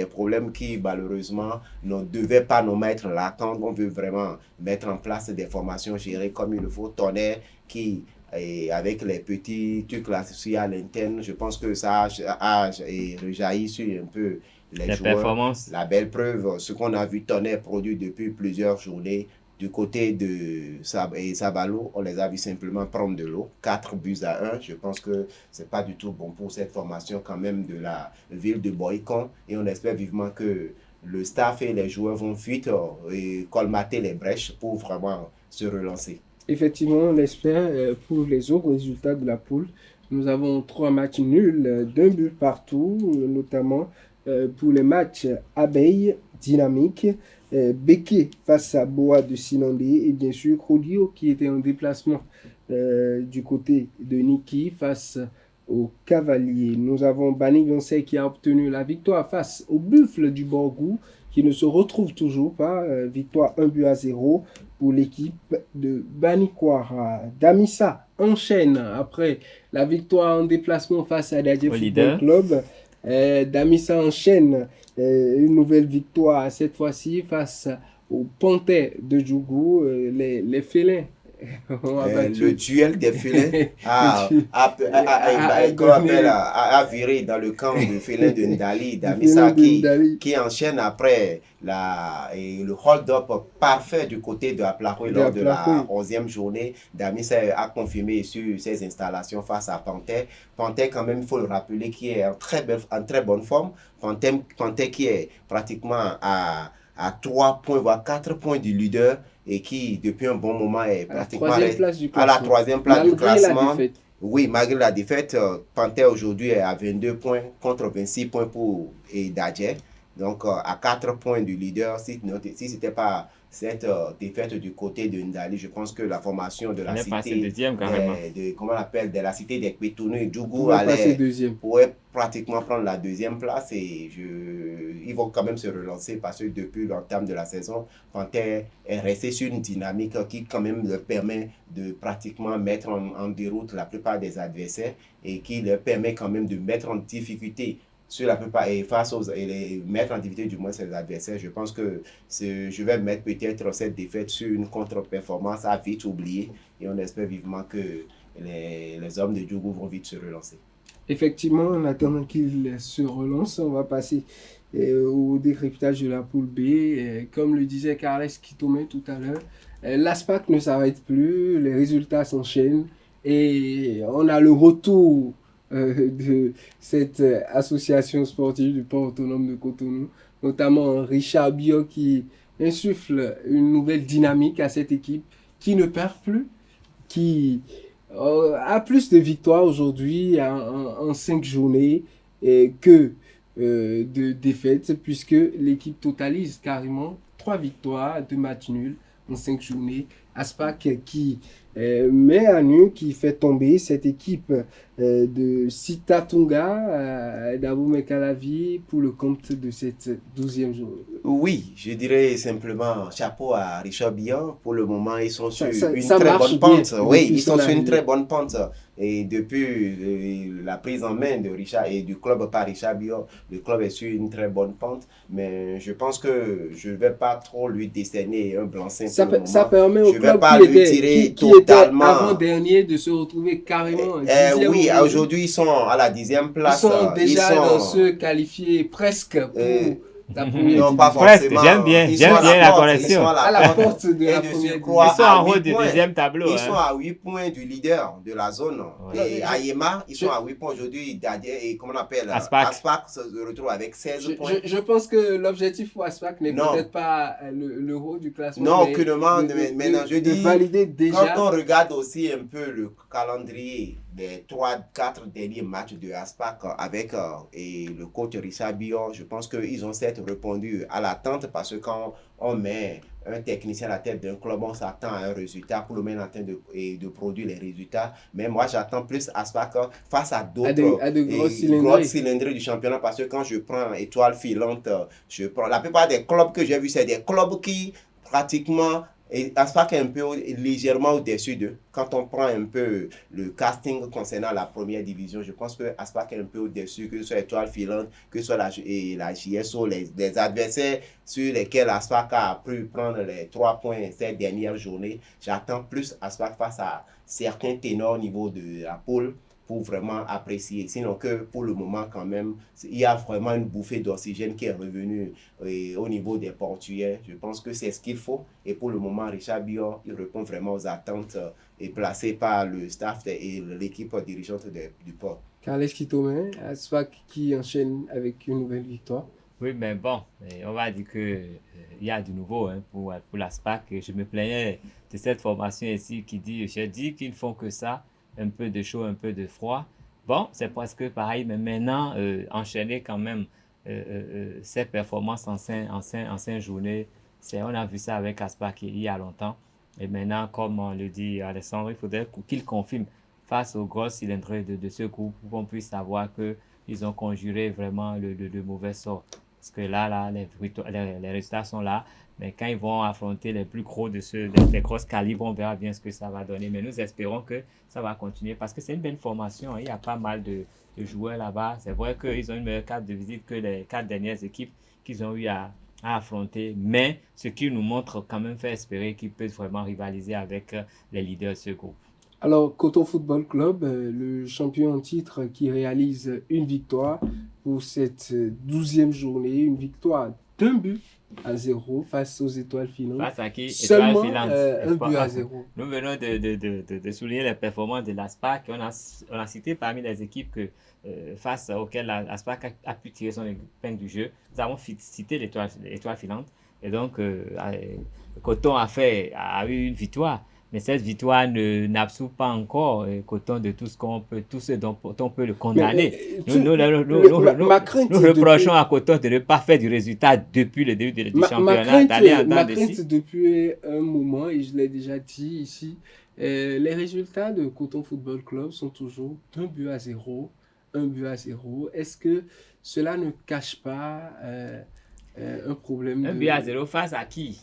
qui malheureusement ne devaient pas nous mettre là quand on veut vraiment mettre en place des formations gérées comme il le faut. Tonnerre qui et avec les petits trucs là à l'interne, je pense que ça a rejailli sur un peu les joueurs. Performances. La belle preuve, ce qu'on a vu Tonnerre produire depuis plusieurs journées. Du côté de Sabalo, on les a vu simplement prendre de l'eau, 4-1. Je pense que ce n'est pas du tout bon pour cette formation quand même de la ville de Boycon. Et on espère vivement que le staff et les joueurs vont vite colmater les brèches pour vraiment se relancer. Effectivement, on l'espère pour les autres résultats de la poule. Nous avons 3 matchs nuls, 2 buts partout, notamment pour les matchs Abeille, Dynamique, Béké face à Boa de Sinandé et bien sûr Krodio qui était en déplacement du côté de Niki face au Cavalier. Nous avons Bani Gansey qui a obtenu la victoire face au Buffle du Borgou qui ne se retrouve toujours pas. Victoire 1-0 pour l'équipe de Bani Kwara. Damissa enchaîne après la victoire en déplacement face à Dadje Football Club. Damissa enchaîne une nouvelle victoire, cette fois-ci face aux Panthères de Djougou, les félins. Le duel des félins a viré dans le camp de félins de Ndali. Damissa qui enchaîne après le hold-up parfait du côté de Aplakoui lors de la 11e journée. Damissa a confirmé sur ses installations face à Panthère. Panthère, quand même, il faut le rappeler, qui est en très bonne forme. Panthère qui est pratiquement à 3 points, voire 4 points du leader et qui, depuis un bon moment, est pratiquement à la 3e place du classement. Oui, malgré la défaite, Panthère aujourd'hui est à 22 points contre 26 points pour Dadje. Donc, à 4 points du leader, si ce n'était pas cette défaite du côté de Ndali, je pense que la formation de la cité de la cité des Pétounou et Djougou pourrait pratiquement prendre la 2e place et ils vont quand même se relancer parce que depuis l'entame de la saison, Panthère est resté sur une dynamique qui quand même leur permet de pratiquement mettre en déroute la plupart des adversaires et qui leur permet quand même de mettre en difficulté sur la plupart et mettre en difficulté du moins ses adversaires. Je pense que je vais mettre peut-être cette défaite sur une contre-performance à vite oublier et on espère vivement que les hommes de Djougou vont vite se relancer. Effectivement, en attendant qu'ils se relancent, on va passer au décryptage de la poule B. Comme le disait Carles Kitome tout à l'heure, l'ASPAC ne s'arrête plus, les résultats s'enchaînent et on a le retour de cette association sportive du port autonome de Cotonou, notamment Richard Bio qui insuffle une nouvelle dynamique à cette équipe qui ne perd plus, qui a plus de victoires aujourd'hui en 5 journées que de défaites, puisque l'équipe totalise carrément 3 victoires, 2 matchs nuls en 5 journées. Aspac qui met à nu, qui fait tomber cette équipe de Sitatunga d'Abou Mekalavi pour le compte de cette 12e journée. Oui, je dirais simplement chapeau à Richard Bian. Pour le moment, ils sont sur une très bonne pente. Oui, ils sont sur une très bonne pente. Et depuis la prise en main de Richard et du club par Richard Bian, le club est sur une très bonne pente. Mais je pense que je ne vais pas trop lui décerner un blanc-seing. Ça permet au club qui était avant-dernier de se retrouver carrément. Oui, aujourd'hui ils sont à la 10e place. Ils sont déjà dans ceux qualifiés presque pour la première. Non, pas forcément. J'aime bien la correction. À la porte de la première. Ils sont en haut du deuxième tableau. Ils sont à 8 points du leader de la zone. Et Ayema, ils sont à 8 points aujourd'hui. Et comment on appelle Aspac se retrouve avec 16 points. Je pense que l'objectif pour Aspac n'est peut-être pas le haut du classement. Non, aucunement. Maintenant, je dis, valider déjà. Quand on regarde aussi un peu le calendrier des 3-4 derniers matchs de Aspac avec et le coach Richard Bion, je pense qu'ils ont certes répondu à l'attente parce que quand on met un technicien à la tête d'un club, on s'attend à un résultat pour le mettre en train de produire les résultats. Mais moi, j'attends plus Aspac face à d'autres grosses cylindrées du championnat parce que quand je prends Étoile Filante, je prends la plupart des clubs que j'ai vus, c'est des clubs qui pratiquement Et Aspac est un peu légèrement au-dessus d'eux. Quand on prend un peu le casting concernant la première division, je pense que Aspac est un peu au-dessus, que ce soit Étoile Filante, que ce soit la JSO, les adversaires sur lesquels Aspac a pu prendre les 3 points ces dernières journées. J'attends plus Aspac face à certains ténors au niveau de la poule pour vraiment apprécier. Sinon que pour le moment quand même, il y a vraiment une bouffée d'oxygène qui est revenue au niveau des Portugais. Je pense que c'est ce qu'il faut. Et pour le moment, Richard Bior, il répond vraiment aux attentes placées par le staff et l'équipe dirigeante du port. Carles Quitomain, Aspac qui enchaîne avec une nouvelle victoire. Oui, mais bon, on va dire qu'il y a du nouveau pour l'ASPAC. Je me plaignais de cette formation ici qui dit, je dis qu'ils ne font que ça, un peu de chaud, un peu de froid. Bon, c'est presque pareil, mais maintenant, enchaîner quand même ces performances en 5 journées, on a vu ça avec ASPAC il y a longtemps. Et maintenant, comme on le dit Alessandro, il faudrait qu'il confirme face aux grosses cylindrées de ce groupe pour qu'on puisse savoir qu'ils ont conjuré vraiment le mauvais sort. Parce que là les résultats sont là. Mais quand ils vont affronter les plus gros des grosses calibres, on verra bien ce que ça va donner. Mais nous espérons que ça va continuer parce que c'est une belle formation. Il y a pas mal de joueurs là-bas. C'est vrai qu'ils ont une meilleure carte de visite que les 4 dernières équipes qu'ils ont eu à affronter. Mais ce qui nous montre quand même fait espérer qu'ils peuvent vraiment rivaliser avec les leaders de ce groupe. Alors, Coton Football Club, le champion en titre qui réalise une victoire pour cette 12e journée, une victoire d'1-0 face aux Étoiles Filantes. Face à qui? Seulement Étoiles Filantes. 1-0. Nous venons de souligner les performances de l'ASPAC. On a cité parmi les équipes face auxquelles l'ASPAC a pu tirer son épingle du jeu. Nous avons cité l'Étoile Filante. Et donc, Coton a eu une victoire. Mais cette victoire n'absout pas encore Coton de tout ce dont on peut le condamner. Nous reprochons à Coton de ne pas faire du résultat depuis le début du championnat. Ma crainte depuis un moment, et je l'ai déjà dit ici, les résultats de Coton Football Club sont toujours 1-0. Est-ce que cela ne cache pas un problème 1-0 face à qui?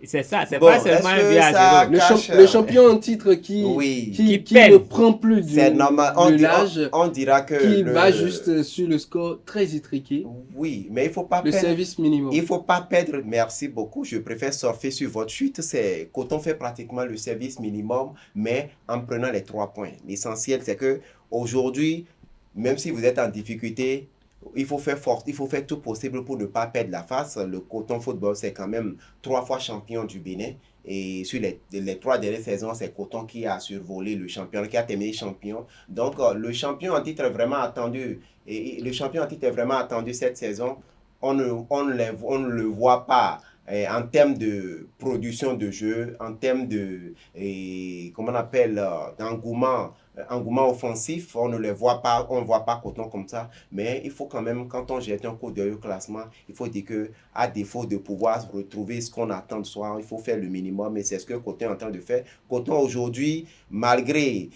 C'est ça, c'est pas seulement un but à 0. Le champion en titre qui ne prend plus de l'âge, on dira que qui bat juste sur le score très étriqué. Oui, mais il faut pas le service minimum. Il faut pas perdre. Merci beaucoup. Je préfère surfer sur votre chute. C'est Coton fait pratiquement le service minimum, mais en prenant les 3 points. L'essentiel, c'est que aujourd'hui, même si vous êtes en difficulté, il faut faire tout possible pour ne pas perdre la face. Le Coton Football, c'est quand même 3 fois champion du Bénin. Et sur les 3 dernières saisons, c'est Coton qui a survolé le champion, qui a terminé champion. Donc, le champion en titre est vraiment attendu. Et le champion en titre est vraiment attendu cette saison. On ne le voit pas en termes de production de jeu, en termes de, comment on appelle, d'engouement offensif, on ne voit pas Coton comme ça, mais il faut quand même, quand on jette un coup d'œil au classement, il faut dire que à défaut de pouvoir retrouver ce qu'on attend de soi, il faut faire le minimum, et c'est ce que Coton est en train de faire. Coton aujourd'hui, malgré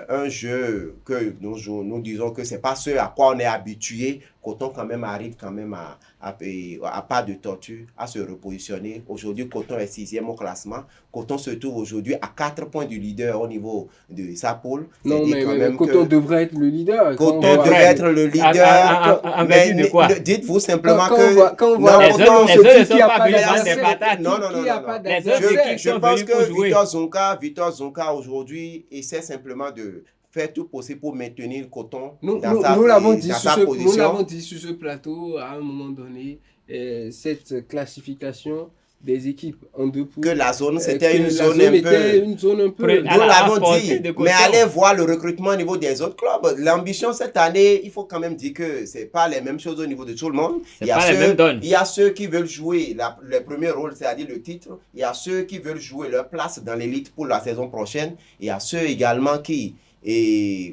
un jeu que nous disons que c'est pas ce à quoi on est habitué, Coton quand même arrive quand même à pas de tortue à se repositionner. Aujourd'hui, Coton est 6e au classement. Coton se trouve aujourd'hui à 4 points du leader au niveau de sa poule. Non, mais Coton devrait être le leader. Coton devrait être le leader. Mais dites-vous simplement que... Quand on voit Coton, c'est qui a pas d'adversaire. Non. Je pense que Victor Zonka aujourd'hui essaie simplement de faire tout possible pour maintenir Coton dans sa position. Nous l'avons dit sur ce plateau à un moment donné, cette classification des équipes en 2 poules. Que la zone, c'était une zone un peu... Nous l'avons dit, mais allez voir le recrutement au niveau des autres clubs. L'ambition cette année, il faut quand même dire que ce n'est pas les mêmes choses au niveau de tout le monde. Il y a ceux qui veulent jouer le premier rôle, c'est-à-dire le titre. Il y a ceux qui veulent jouer leur place dans l'élite pour la saison prochaine. Il y a ceux également qui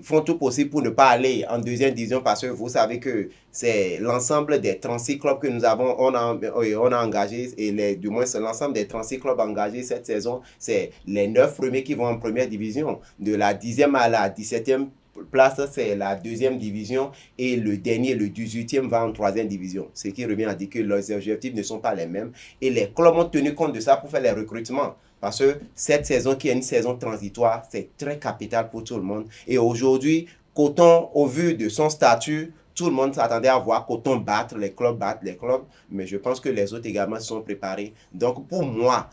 font tout possible pour ne pas aller en 2e division parce que vous savez que c'est l'ensemble des 36 clubs que on a engagés et du moins c'est l'ensemble des 36 clubs engagés cette saison. C'est les 9 premiers qui vont en première division. De la 10e à la 17e place, c'est la 2e division et le dernier, le 18e, va en 3e division. Ce qui revient à dire que leurs objectifs ne sont pas les mêmes et les clubs ont tenu compte de ça pour faire les recrutements. Parce que cette saison qui est une saison transitoire, c'est très capital pour tout le monde. Et aujourd'hui, Coton, au vu de son statut, tout le monde s'attendait à voir Coton battre les clubs, mais je pense que les autres également se sont préparés. Donc pour moi,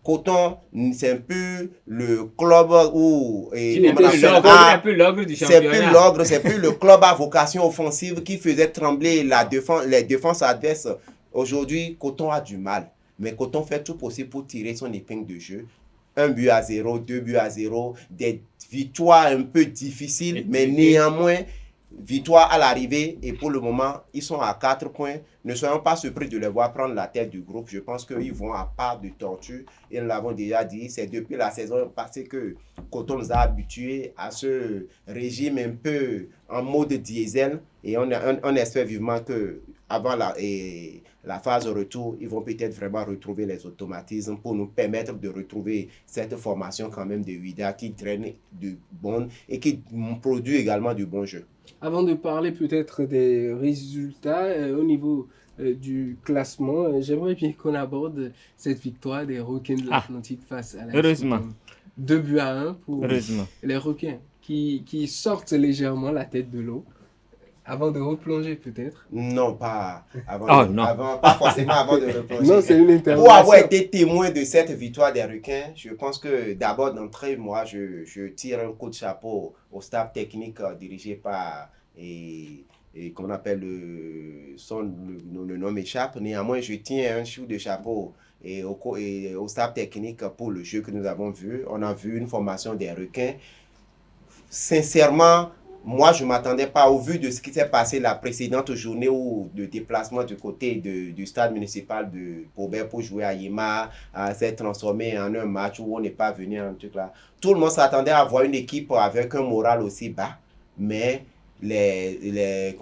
Coton, c'est un peu le club où... C'est plus l'ogre du championnat. C'est plus le club à vocation offensive qui faisait trembler les défenses adverses. Aujourd'hui, Coton a du mal. Mais Coton fait tout possible pour tirer son épingle de jeu. 1-0, 2-0, des victoires un peu difficiles, mais néanmoins, victoire à l'arrivée. Et pour le moment, ils sont à 4 points. Ne soyons pas surpris de les voir prendre la tête du groupe. Je pense qu'ils vont à part de tortue. Et nous l'avons déjà dit, c'est depuis la saison passée que Coton nous a habitués à ce régime un peu en mode diesel. Et on espère vivement que avant la phase retour, ils vont peut-être vraiment retrouver les automatismes pour nous permettre de retrouver cette formation quand même de Wydad qui draine du bon et qui produit également du bon jeu. Avant de parler peut-être des résultats au niveau du classement, j'aimerais bien qu'on aborde cette victoire des requins de l'Atlantique face à la heureusement. 2-1 pour les requins qui sortent légèrement la tête de l'eau. Avant de replonger peut-être? Non, pas avant. Pas forcément avant de replonger. Non, c'est une intervention. Pour avoir été témoin de cette victoire des requins, je pense que d'abord d'entrée, moi, je tire un coup de chapeau au staff technique dirigé par, qu'on appelle le nom m'échappe. Néanmoins, je tiens un chou de chapeau au staff technique pour le jeu que nous avons vu. On a vu une formation des requins. Sincèrement, moi, je ne m'attendais pas, au vu de ce qui s'est passé la précédente journée où le déplacement du côté du stade municipal de Paubert pour jouer à Yema s'est transformé en un match où on n'est pas venu en truc là. Tout le monde s'attendait à voir une équipe avec un moral aussi bas, mais les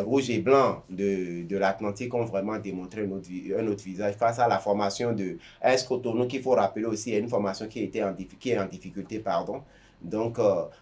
rouges et blancs de l'Atlantique ont vraiment démontré un autre visage face à la formation de AS Cotonou, qu'il faut rappeler aussi, est une formation qui est en difficulté, pardon. Donc,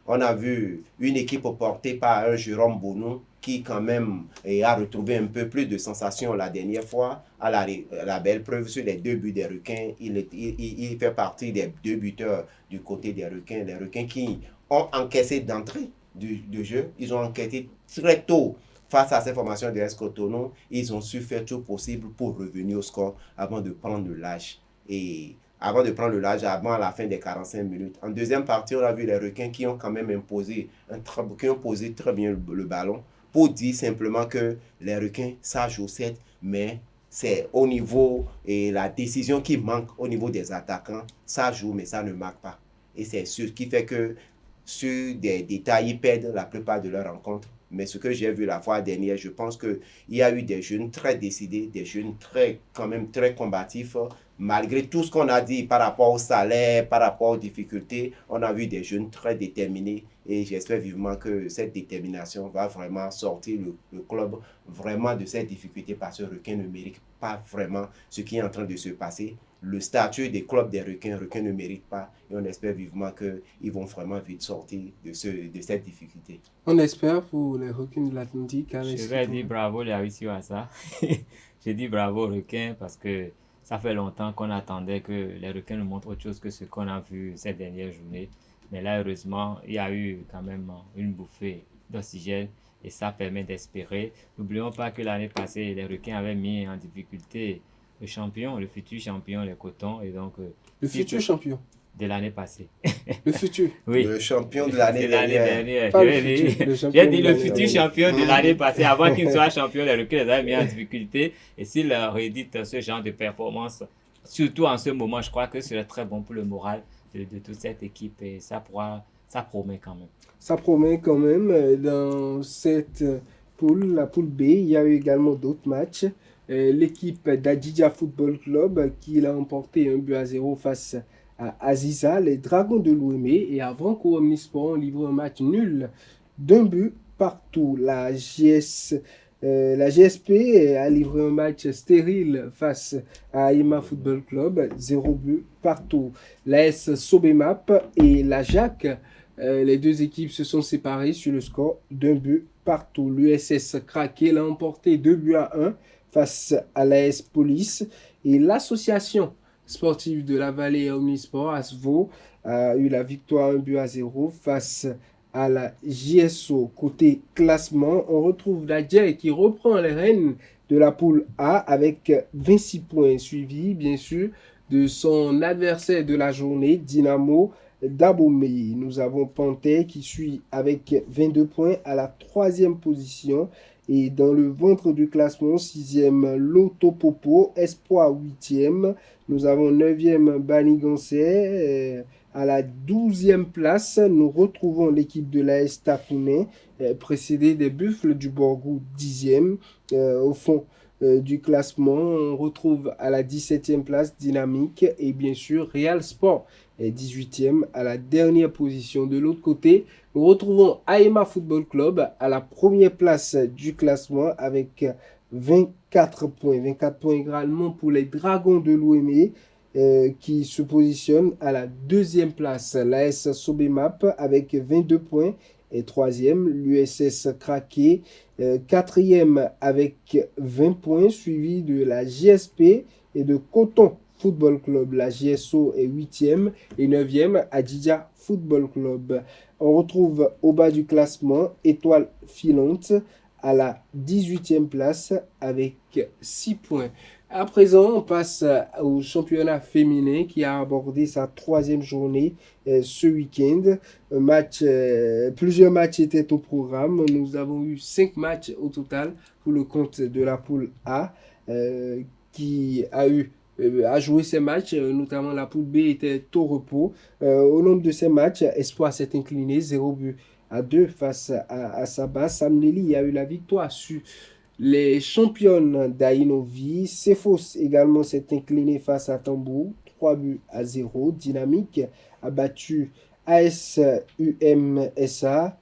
on a vu une équipe portée par un Jérôme Bonou qui quand même a retrouvé un peu plus de sensations la dernière fois. À la belle preuve sur les 2 buts des requins, il fait partie des 2 buteurs du côté des requins. Les requins qui ont encaissé d'entrée du jeu, ils ont enquêté très tôt face à cette formation de AS Cotonou. Ils ont su faire tout possible pour revenir au score avant de prendre le large. Avant la fin des 45 minutes. En deuxième partie, on a vu les requins qui ont quand même posé très bien le ballon pour dire simplement que les requins, ça joue 7, mais c'est au niveau et la décision qui manque au niveau des attaquants. Ça joue, mais ça ne marque pas. Et c'est ce qui fait que sur des détails, ils perdent la plupart de leurs rencontres. Mais ce que j'ai vu la fois dernière, je pense qu'il y a eu des jeunes très décidés, des jeunes quand même très combatifs. Malgré tout ce qu'on a dit par rapport au salaire, par rapport aux difficultés, on a vu des jeunes très déterminés et j'espère vivement que cette détermination va vraiment sortir le club vraiment de cette difficulté parce que le requin ne mérite pas vraiment ce qui est en train de se passer. Le statut des clubs des requins ne mérite pas et on espère vivement qu'ils vont vraiment vite sortir de cette difficulté. On espère pour les requins de l'Atlantique. Je vais dire bravo les réussi à ça. Je dis bravo aux requins parce que ça fait longtemps qu'on attendait que les requins nous montrent autre chose que ce qu'on a vu ces dernières journées. Mais là, heureusement, il y a eu quand même une bouffée d'oxygène et ça permet d'espérer. N'oublions pas que l'année passée, les requins avaient mis en difficulté le futur champion, les Cotons. Et donc, le futur champion de l'année passée. Le futur. Oui. Le champion de l'année dernière. J'ai dit le futur champion de l'année passée. Avant qu'il soit champion, les requins les avaient mis en difficulté. Et s'il réédite ce genre de performance, surtout en ce moment, je crois que ce serait très bon pour le moral de toute cette équipe. Et ça promet quand même. Ça promet quand même. Dans cette poule, la poule B, il y a eu également d'autres matchs. L'équipe d'Adidja Football Club qui l'a emporté 1-0 face à Aziza, les Dragons de Louémé, et avant qu'Omnisport livre un match nul d'1 partout. La GSP a livré un match stérile face à Yema Football Club, 0 but partout. L'AS Sobemap et la JAC Les deux équipes se sont séparées sur le score d'un but partout. L'USS Craqué l'a emporté 2-1 face à l'AS Police. Et l'association sportive de la Vallée Omnisport, ASVO, a eu la victoire 1-0 face à la JSO. Côté classement, on retrouve la Djei qui reprend les rênes de la poule A avec 26 points, suivi bien sûr de son adversaire de la journée, Dynamo d'Abomey. Nous avons Panthère qui suit avec 22 points à la 3e position. Et dans le ventre du classement, 6e Lotopopo, Espoir 8e. Nous avons 9e Banigansé. À la 12e place, nous retrouvons l'équipe de l'AS Tapounet, précédée des Buffles du Borgou 10e. Au fond du classement, on retrouve à la 17e place Dynamique et bien sûr Real Sport, 18e à la dernière position. De l'autre côté, nous retrouvons Aema Football Club à la première place du classement avec 24 points. 24 points également pour les Dragons de l'Ouémé qui se positionnent à la 2e place. L'AS Sobemap avec 22 points est 3e. L'USS Craqué 4e avec 20 points, suivi de la JSP et de Coton Football Club. La JSO est 8e et 9e Adidja Football Club. On retrouve au bas du classement Étoile Filante à la 18e place avec 6 points. À présent, on passe au championnat féminin qui a abordé sa 3e journée ce week-end. Plusieurs matchs étaient au programme. Nous avons eu 5 matchs au total pour le compte de la poule A qui a joué ces matchs, notamment la poule B était au repos. Au nombre de ces matchs, Espoir s'est incliné 0-2 face à Sabah. Sam Nelly a eu la victoire sur les championnes d'Ainovi. Cephos également s'est incliné face à Tambour, 3-0. Dynamique a battu ASUMSA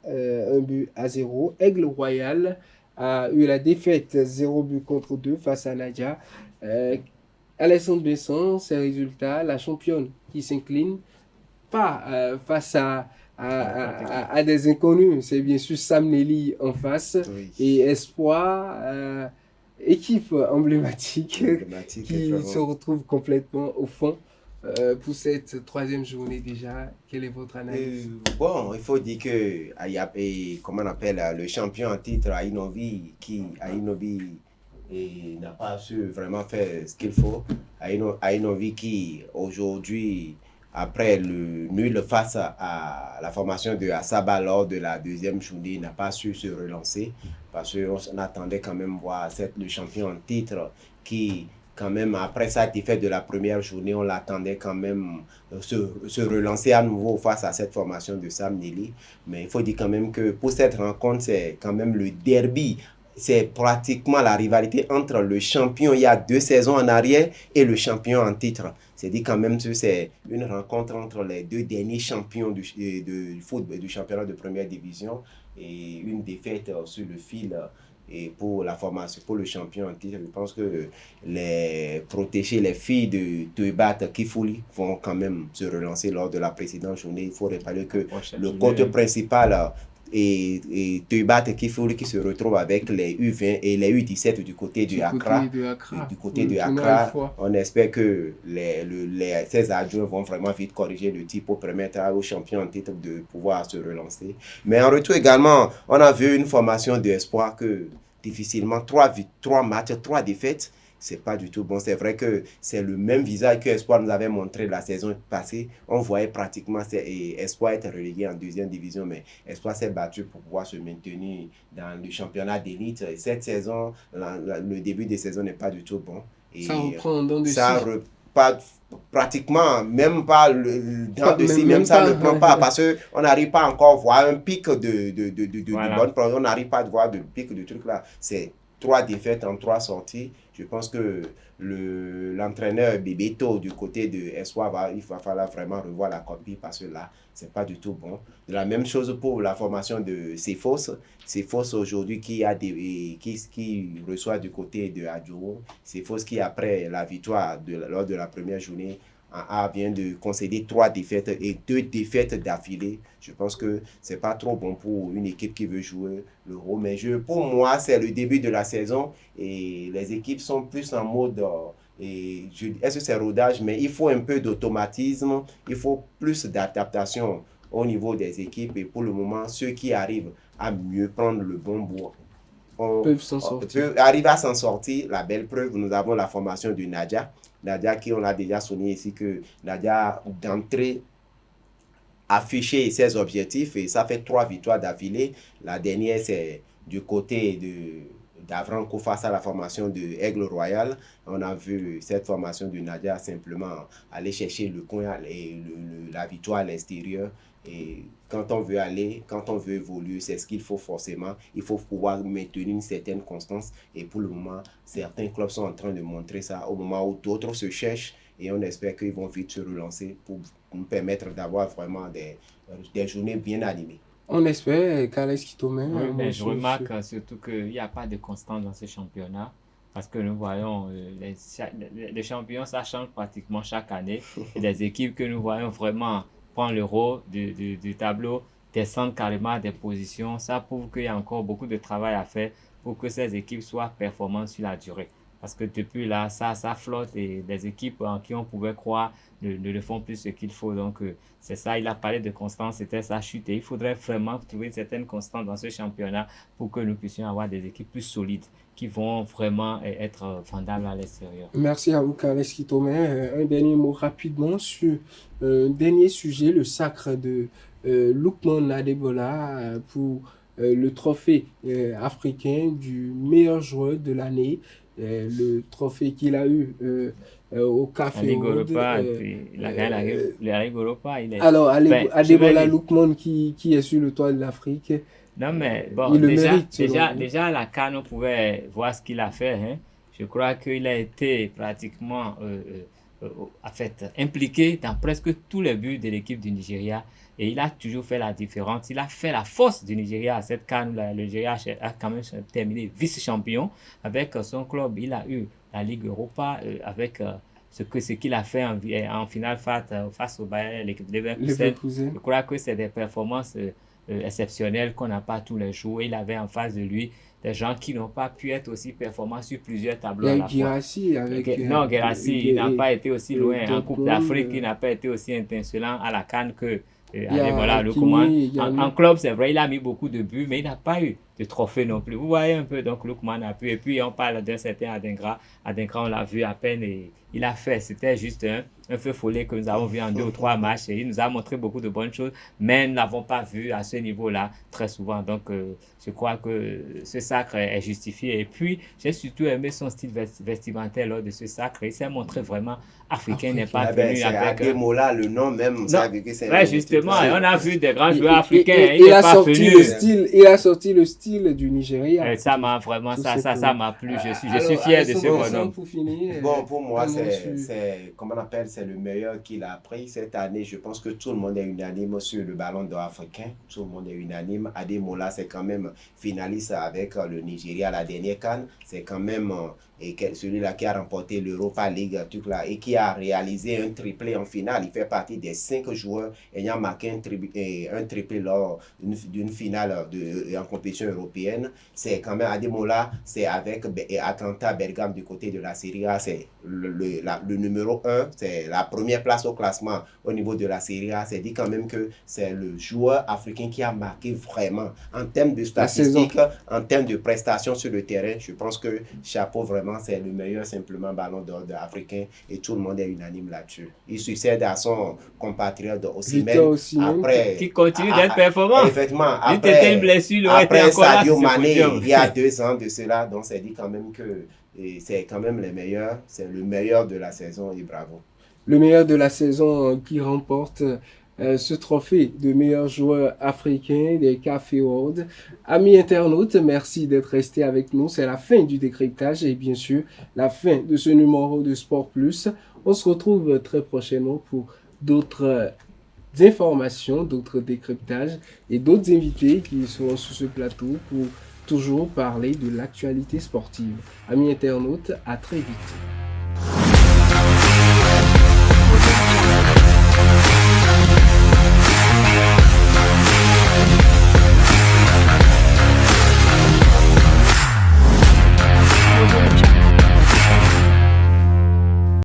1-0. Aigle Royal a eu la défaite 0-2 face à Nadia. Alessandre Besson, ses résultats, la championne qui s'incline pas face à des inconnus, c'est bien sûr Sam Nelly en face, oui. Et Espoir, équipe emblématique qui se retrouve complètement au fond pour cette 3e journée déjà. Quelle est votre analyse? Bon, il faut dire que comment on appelle le champion en titre Ainovi n'a pas su vraiment faire ce qu'il faut. Ainovi qui aujourd'hui, après le nul face à la formation de Asaba lors de la 2e journée, n'a pas su se relancer parce qu'on attendait quand même voir le champion en titre qui, quand même, après sa défaite de la première journée, on l'attendait quand même se relancer à nouveau face à cette formation de Sam Nelly. Mais il faut dire quand même que pour cette rencontre, c'est quand même le derby. C'est pratiquement la rivalité entre le champion il y a 2 saisons en arrière et le champion en titre. C'est dit quand même que c'est une rencontre entre les 2 derniers champions du football, du championnat de première division et une défaite sur le fil. Et pour la formation, pour le champion en titre, je pense que les filles de Teubat Kifouli vont quand même se relancer lors de la précédente journée. Il faut rappeler que le coach principal et Teubat Kifouli qui se retrouve avec les U20 et les U17 du côté de Accra. Du côté de Accra, on espère que ces adjoints vont vraiment vite corriger le tir pour permettre aux champions en titre de pouvoir se relancer. Mais en retour également, on a vu une formation d'espoir que difficilement 3 matchs, 3 défaites. C'est pas du tout bon. C'est vrai que c'est le même visage que Espoir nous avait montré la saison passée. On voyait pratiquement Espoir être relégué en 2e division, mais Espoir s'est battu pour pouvoir se maintenir dans le championnat d'élite. Et cette saison, le début de saison n'est pas du tout bon. Et ça reprend dans de pratiquement, même pas dans de si, même ça ne prend pas, parce qu'on n'arrive pas encore à voir un pic de bonne, on n'arrive pas à voir de pic de trucs là. C'est 3 défaites en 3 sorties. Je pense que l'entraîneur Bebeto du côté de Espoir, il va falloir vraiment revoir la copie parce que là, c'est pas du tout bon. De la même chose pour la formation de Cephos. Cephos aujourd'hui qui reçoit du côté de Adjouro. Cephos qui, après la victoire lors de la première journée, A vient de concéder 3 défaites et 2 défaites d'affilée. Je pense que c'est pas trop bon pour une équipe qui veut jouer l'Euro. Mais pour moi, c'est le début de la saison et les équipes sont plus en mode... est-ce que c'est rodage? Mais il faut un peu d'automatisme, il faut plus d'adaptation au niveau des équipes. Et pour le moment, ceux qui arrivent à mieux prendre le bon bout peuvent arriver à s'en sortir. La belle preuve, nous avons la formation de Nadia. Nadia qui, on a déjà souligné ici que Nadia, d'entrée, affiché ses objectifs et ça fait 3 victoires d'affilée. La dernière, c'est du côté d'Avranco face à la formation de Aigle Royal. On a vu cette formation de Nadia simplement aller chercher le coin et la victoire à l'extérieur. Et quand on veut évoluer, c'est ce qu'il faut forcément. Il faut pouvoir maintenir une certaine constance. Et pour le moment, certains clubs sont en train de montrer ça au moment où d'autres se cherchent. Et on espère qu'ils vont vite se relancer pour nous permettre d'avoir vraiment des journées bien animées. On espère, Carles Kitome. Oui, mais je remarque surtout qu'il n'y a pas de constance dans ce championnat. Parce que nous voyons, les champions, ça change pratiquement chaque année. Et les équipes que nous voyons vraiment prendre le haut du tableau, descendre carrément des positions, ça prouve qu'il y a encore beaucoup de travail à faire pour que ces équipes soient performantes sur la durée. Parce que depuis là, ça flotte et les équipes en qui on pouvait croire ne font plus ce qu'il faut. Donc, c'est ça, il a parlé de constance, c'était sa chute. Et il faudrait vraiment trouver une certaine constance dans ce championnat pour que nous puissions avoir des équipes plus solides qui vont vraiment être vendables à l'extérieur. Merci à vous, Carles Kitome. Un dernier mot rapidement sur un dernier sujet, le sacre de Lookman Adebola pour le trophée africain du meilleur joueur de l'année. Le trophée qu'il a eu au Café World. Il a gagné la Ligue Europa. Alors, Adebola Lookman qui est sur le toit de l'Afrique. Non, mais bon, il mérite, déjà à la CAN, on pouvait voir ce qu'il a fait. Hein. Je crois qu'il a été pratiquement impliqué dans presque tous les buts de l'équipe du Nigeria. Et il a toujours fait la différence. Il a fait la force du Nigeria à cette CAN. Le Nigeria a quand même terminé vice-champion. Avec son club, il a eu la Ligue Europa avec ce qu'il a fait en finale face au Bayern, l'équipe de Leverkusen. Je crois que c'est des performances exceptionnelles qu'on n'a pas tous les jours. Il avait en face de lui des gens qui n'ont pas pu être aussi performants sur plusieurs tableaux à la fois. Non, Guirassy, il n'a pas été aussi loin. En Coupe d'Afrique, il n'a pas été aussi étincelant à la CAN que en club, c'est vrai, il a mis beaucoup de buts, mais il n'a pas eu de trophée non plus. Vous voyez un peu, donc Lookman a pu. Et puis, on parle d'un certain Adingra. Adingra, on l'a vu à peine et il a fait. C'était juste un feu follet que nous avons vu en 2 ou 3 matchs. Et il nous a montré beaucoup de bonnes choses, mais nous ne l'avons pas vu à ce niveau-là très souvent. Donc, je crois que ce sacre est justifié. Et puis, j'ai surtout aimé son style vestimentaire lors de ce sacre. Il s'est montré vraiment africain, n'est pas venu avec... Adebola, le nom même, ça veut dire que c'est... Ouais, justement, on a vu des grands joueurs africains. Il a sorti le style du Nigeria. Et ça m'a vraiment, ça m'a plu. Je suis fier de ce bonhomme. Bon, pour moi, c'est le meilleur qu'il a pris cette année. Je pense que tout le monde est unanime sur le ballon d'or africain. Tout le monde est unanime. Ademola, c'est quand même finaliste avec le Nigeria à la dernière CAN. C'est quand même celui-là qui a remporté l'Europa League et qui a réalisé un triplé en finale. Il fait partie des 5 joueurs ayant marqué un triplé lors d'une finale en compétition européenne. C'est quand même Ademola, c'est avec Atalanta Bergame du côté de la Serie A. C'est le numéro 1, c'est la première place au classement au niveau de la Serie A. C'est dit quand même que c'est le joueur africain qui a marqué vraiment en termes de statistiques, en termes de prestations sur le terrain. Je pense que chapeau, vraiment, c'est le meilleur simplement ballon d'or africain et tout le monde est unanime là-dessus. Il succède à son compatriote Osimhen après qui continue d'être performant. Effectivement, après Sadio Mané il y a 2 ans de cela, donc c'est dit quand même que c'est quand même les meilleurs, c'est le meilleur de la saison et bravo. Le meilleur de la saison qui remporte ce trophée de meilleur joueur africain des Café World. Amis internautes, merci d'être restés avec nous. C'est la fin du décryptage et bien sûr la fin de ce numéro de Sport Plus. On se retrouve très prochainement pour d'autres informations, d'autres décryptages et d'autres invités qui seront sur ce plateau pour toujours parler de l'actualité sportive. Amis internautes, à très vite.